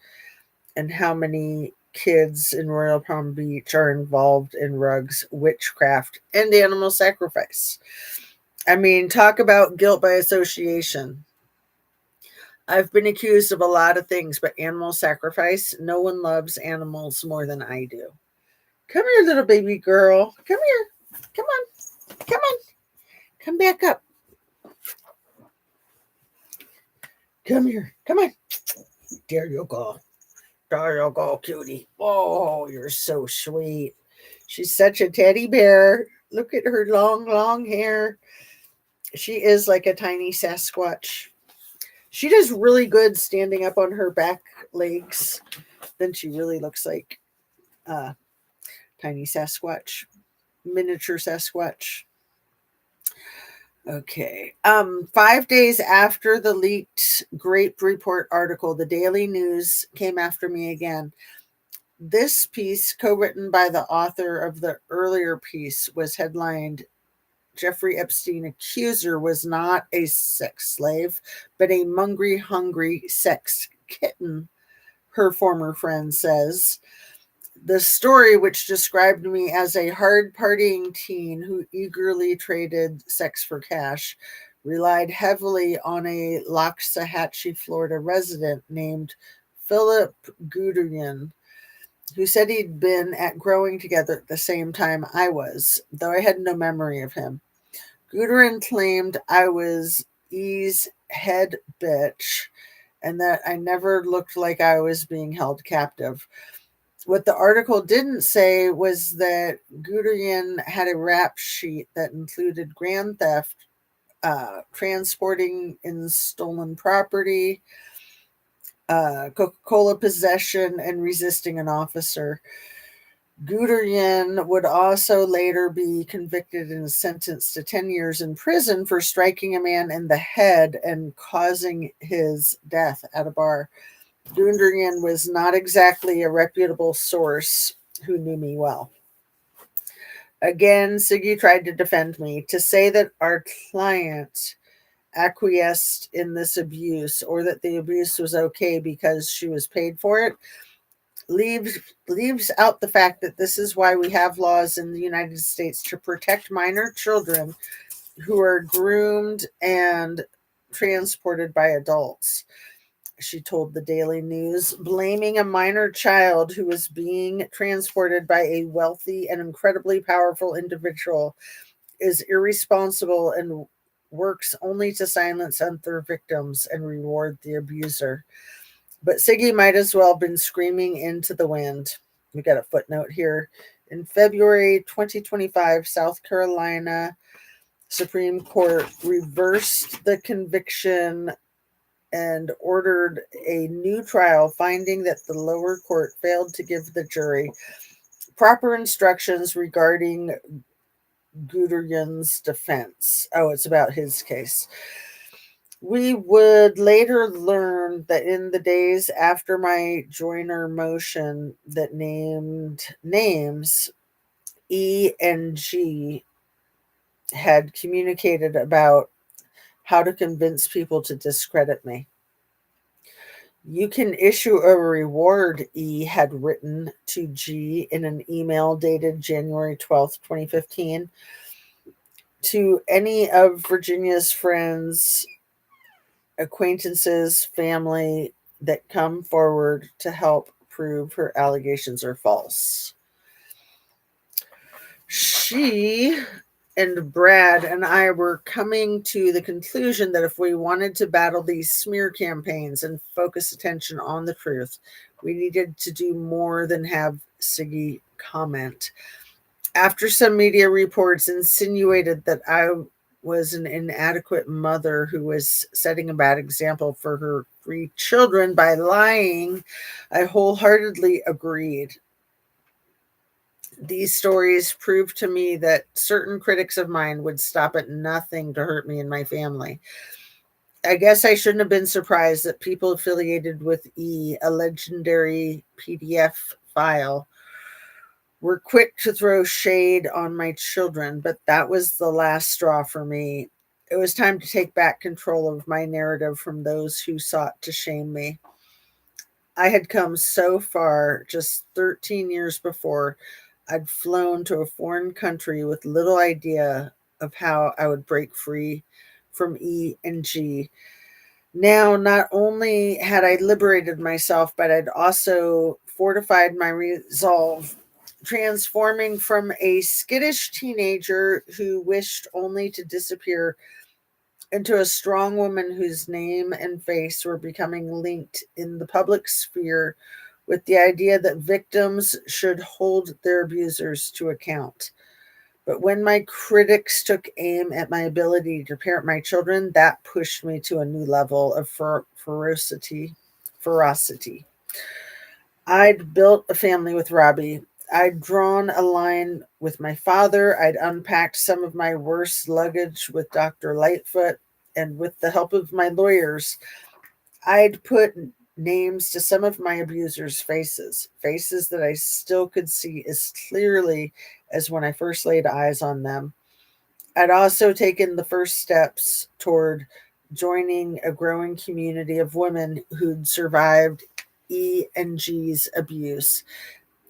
and how many kids in Royal Palm Beach are involved in rugs, witchcraft, and animal sacrifice. I mean, talk about guilt by association. I've been accused of a lot of things, but animal sacrifice, no one loves animals more than I do. Come here, little baby girl. Come here. Come on. Come on. Come back up. Come here. Come on. There you go. There you go, cutie. Oh, you're so sweet. She's such a teddy bear. Look at her long, long hair. She is like a tiny Sasquatch. She does really good standing up on her back legs. Then she really looks like tiny Sasquatch, miniature Sasquatch. Okay. 5 days after the leaked Grape Report article, the Daily News came after me again. This piece, co-written by the author of the earlier piece, was headlined Jeffrey Epstein accuser was not a sex slave, but a hungry sex kitten, her former friend says. The story, which described me as a hard partying teen who eagerly traded sex for cash, relied heavily on a Loxahatchee, Florida resident named Philip Guderian, who said he'd been at Growing Together at the same time I was, though I had no memory of him. Guderian claimed I was E's head bitch and that I never looked like I was being held captive. What the article didn't say was that Guderian had a rap sheet that included grand theft, transporting in stolen property, Coca-Cola possession, and resisting an officer. Guderian would also later be convicted and sentenced to 10 years in prison for striking a man in the head and causing his death at a bar. Guderian was not exactly a reputable source who knew me well. Again, Siggy tried to defend me, to say that our client acquiesced in this abuse or that the abuse was okay because she was paid for it leaves out the fact that this is why we have laws in the United States to protect minor children who are groomed and transported by adults. She told the Daily News, blaming a minor child who was being transported by a wealthy and incredibly powerful individual is irresponsible and works only to silence other victims and reward the abuser. But Siggy might as well have been screaming into the wind. We got a footnote here. In February 2025, South Carolina Supreme Court reversed the conviction and ordered a new trial, finding that the lower court failed to give the jury proper instructions regarding Guderian's defense. Oh, it's about his case. We would later learn that in the days after my joiner motion that named names, E and G had communicated about how to convince people to discredit me. You can issue a reward, E had written to G in an email dated January 12th, 2015, to any of Virginia's friends, acquaintances, family that come forward to help prove her allegations are false. She and Brad and I were coming to the conclusion that if we wanted to battle these smear campaigns and focus attention on the truth, we needed to do more than have Siggy comment. After some media reports insinuated that I was an inadequate mother who was setting a bad example for her 3 children by lying, I wholeheartedly agreed. These stories proved to me that certain critics of mine would stop at nothing to hurt me and my family. I guess I shouldn't have been surprised that people affiliated with a legendary PDF file, were quick to throw shade on my children, but that was the last straw for me. It was time to take back control of my narrative from those who sought to shame me. I had come so far just 13 years before. I'd flown to a foreign country with little idea of how I would break free from E and G. Now, not only had I liberated myself, but I'd also fortified my resolve, transforming from a skittish teenager who wished only to disappear into a strong woman whose name and face were becoming linked in the public sphere with the idea that victims should hold their abusers to account. But when my critics took aim at my ability to parent my children, that pushed me to a new level of ferocity. I'd built a family with Robbie. I'd drawn a line with my father. I'd unpacked some of my worst luggage with Dr. Lightfoot. And with the help of my lawyers, I'd put names to some of my abusers' faces, faces that I still could see as clearly as when I first laid eyes on them. I'd also taken the first steps toward joining a growing community of women who'd survived E and G's abuse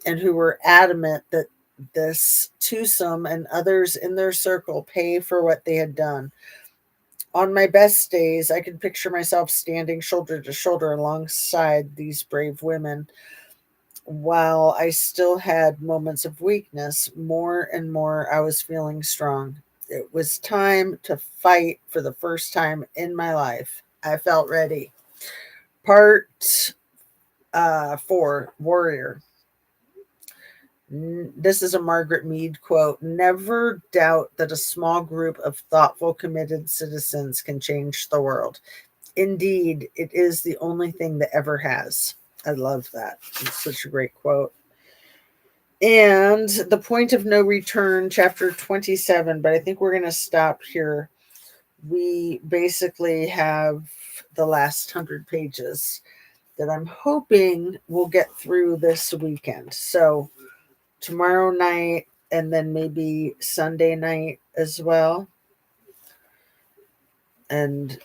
and who were adamant that this twosome and others in their circle pay for what they had done. On my best days, I could picture myself standing shoulder to shoulder alongside these brave women. While I still had moments of weakness, more and more I was feeling strong. It was time to fight for the first time in my life. I felt ready. Part 4, Warrior. This is a Margaret Mead quote. Never doubt that a small group of thoughtful, committed citizens can change the world. Indeed, it is the only thing that ever has. I love that. It's such a great quote. And The Point of No Return, chapter 27, but I think we're going to stop here. We basically have the last 100 pages that I'm hoping we'll get through this weekend. So tomorrow night and then maybe Sunday night as well. And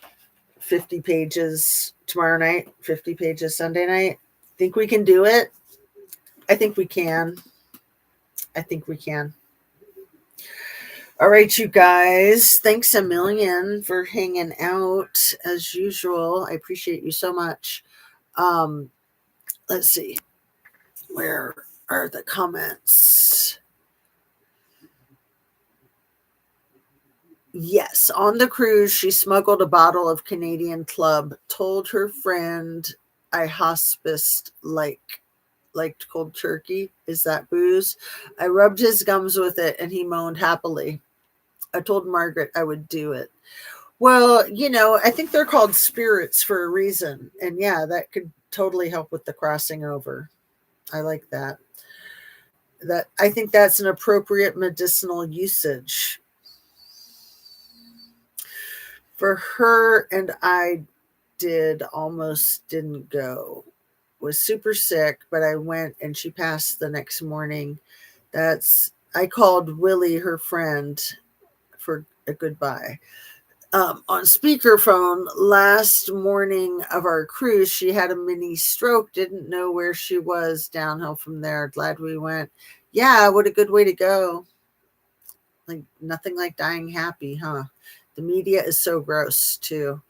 50 pages tomorrow night, 50 pages Sunday night. Think we can do it? I think we can. I think we can. All right, you guys. Thanks a million for hanging out as usual. I appreciate you so much. Let's see. Where are the comments? Yes, on the cruise, she smuggled a bottle of Canadian Club, told her friend I hospiced liked cold turkey. Is that booze? I rubbed his gums with it and he moaned happily. I told Margaret I would do it. Well, I think they're called spirits for a reason. And yeah, that could totally help with the crossing over. I like that. I think that's an appropriate medicinal usage. For her and I almost didn't go. Was super sick, but I went and she passed the next morning. I called Willie, her friend, for a goodbye. On speakerphone last morning of our cruise, she had a mini stroke, didn't know where she was downhill from there. Glad we went. Yeah, what a good way to go. Like nothing like dying happy, huh? The media is so gross too.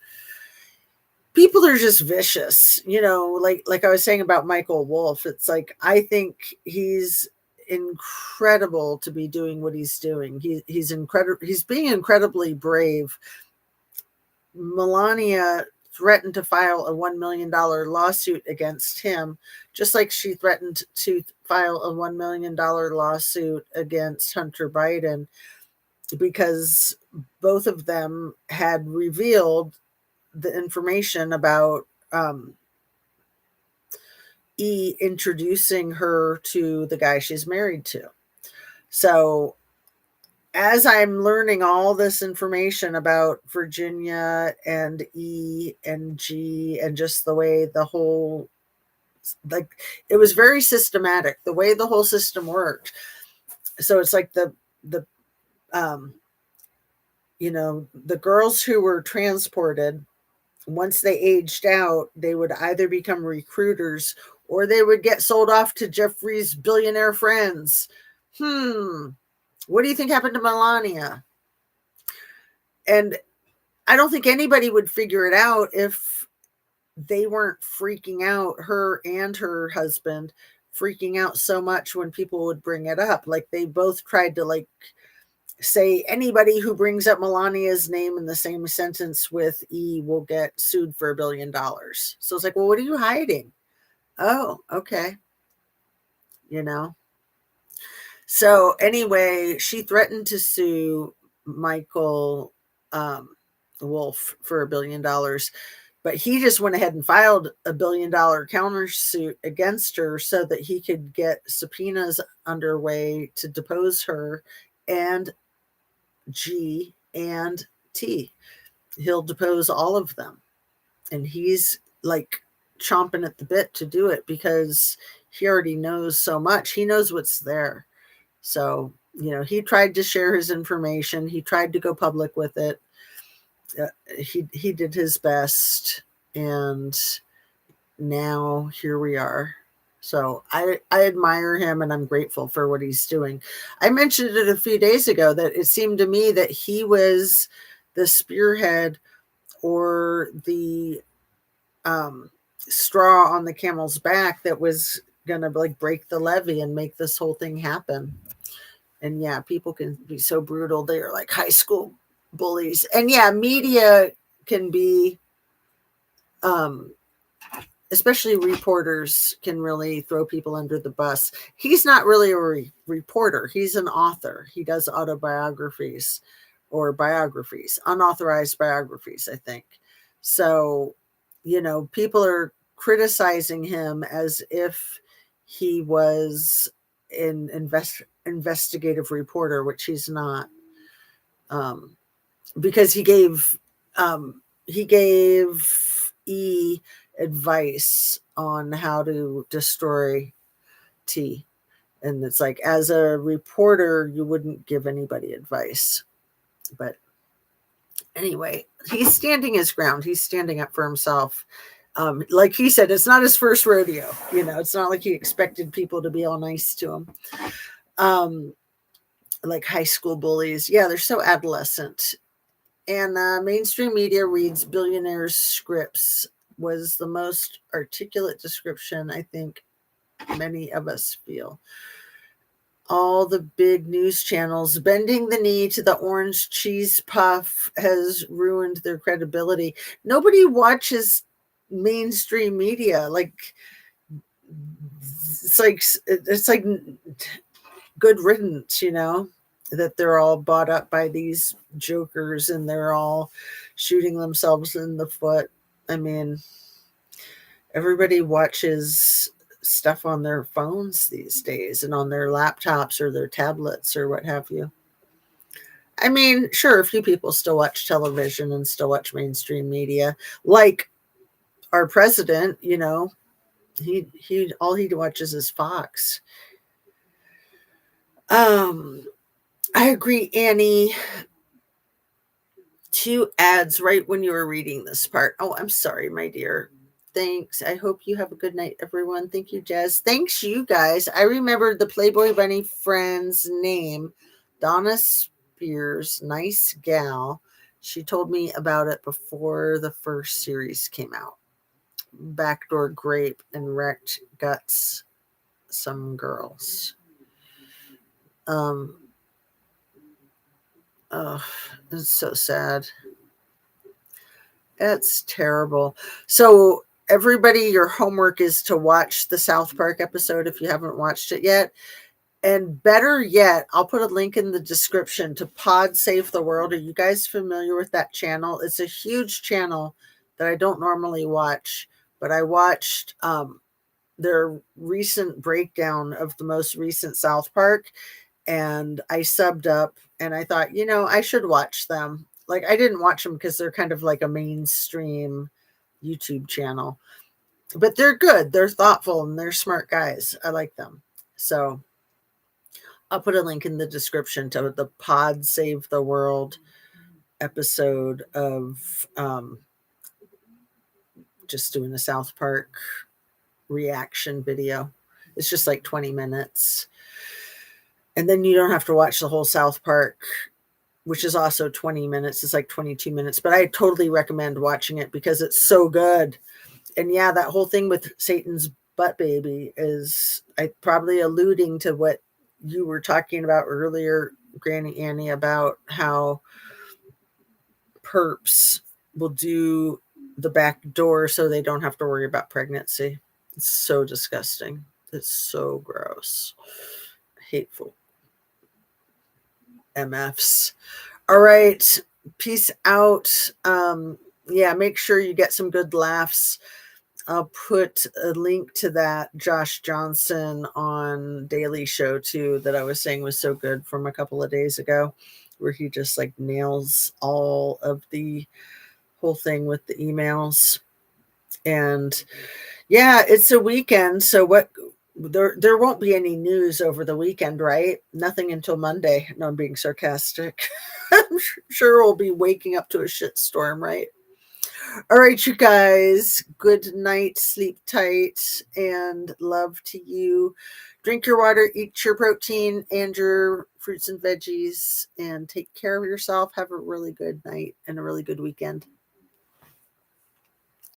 People are just vicious, like I was saying about Michael Wolff. It's like, I think he's incredible to be doing what he's doing. He's incredible. He's being incredibly brave. Melania threatened to file a $1 million lawsuit against him, just like she threatened to file a $1 million lawsuit against Hunter Biden. because both of them had revealed the information about E introducing her to the guy she's married to. So as I'm learning all this information about Virginia and E and G and just the way the whole, like, it was very systematic, the way the whole system worked. So it's like the um the girls who were transported, once they aged out, they would either become recruiters or they would get sold off to Jeffrey's billionaire friends. What do you think happened to Melania? And I don't think anybody would figure it out if they weren't freaking out, her and her husband freaking out so much when people would bring it up. Like, they both tried to, like, say anybody who brings up Melania's name in the same sentence with E will get sued for $1 billion. So it's like, well, what are you hiding? Oh, okay. So anyway, she threatened to sue Michael Wolf for $1 billion, but he just went ahead and filed a $1 billion countersuit against her so that he could get subpoenas underway to depose her and G and T. He'll depose all of them. And he's like chomping at the bit to do it because he already knows so much. He knows what's there. So, he tried to share his information. He tried to go public with it. He did his best. And now here we are. So I admire him and I'm grateful for what he's doing. I mentioned it a few days ago that it seemed to me that he was the spearhead or the straw on the camel's back that was going to like break the levee and make this whole thing happen. And yeah, people can be so brutal. They are like high school bullies. And yeah, media can be especially reporters can really throw people under the bus. He's not really a reporter. He's an author. He does autobiographies or biographies, unauthorized biographies, I think. So, people are criticizing him as if he was an investigative reporter, which he's not, because he gave E advice on how to destroy T. And it's like, as a reporter, you wouldn't give anybody advice. But anyway, he's standing his ground. He's standing up for himself. Like he said, it's not his first rodeo. It's not like he expected people to be all nice to him. Like high school bullies. Yeah, they're so adolescent. And mainstream media reads billionaires' scripts was the most articulate description I think many of us feel. All the big news channels bending the knee to the orange cheese puff has ruined their credibility. Nobody watches mainstream media. Like, it's like good riddance, that they're all bought up by these jokers and they're all shooting themselves in the foot. I mean, everybody watches stuff on their phones these days and on their laptops or their tablets or what have you. I mean, sure, a few people still watch television and still watch mainstream media. Like our president, he all he watches is Fox. I agree, Annie. 2 ads right when you were reading this part. Oh, I'm sorry, my dear. Thanks. I hope you have a good night, everyone. Thank you, Jazz. Thanks, you guys. I remembered the Playboy Bunny friend's name, Donna Spears. Nice gal. She told me about it before the first series came out. Backdoor Grape and Wrecked Guts. Some girls. Oh, it's so sad. It's terrible. So everybody, your homework is to watch the South Park episode if you haven't watched it yet. And better yet, I'll put a link in the description to Pod Save the World. Are you guys familiar with that channel? It's a huge channel that I don't normally watch, but I watched their recent breakdown of the most recent South Park, and I subbed up and I thought, I should watch them. Like, I didn't watch them because they're kind of like a mainstream YouTube channel, but they're good. They're thoughtful and they're smart guys. I like them. So I'll put a link in the description to the Pod Save the World episode of just doing a South Park reaction video. It's just like 20 minutes. And then you don't have to watch the whole South Park, which is also 20 minutes. It's like 22 minutes, but I totally recommend watching it because it's so good. And yeah, that whole thing with Satan's butt baby is probably alluding to what you were talking about earlier, Granny Annie, about how perps will do the back door so they don't have to worry about pregnancy. It's so disgusting. It's so gross. Hateful. MFs. All right. Peace out. Yeah, make sure you get some good laughs. I'll put a link to that Josh Johnson on Daily Show too that I was saying was so good from a couple of days ago, where he just like nails all of the whole thing with the emails. And yeah, it's a weekend, so what there won't be any news over the weekend, right? Nothing until Monday. No, I'm being sarcastic. I'm sure we'll be waking up to a shitstorm, right? All right, you guys. Good night. Sleep tight and love to you. Drink your water, eat your protein and your fruits and veggies, and take care of yourself. Have a really good night and a really good weekend.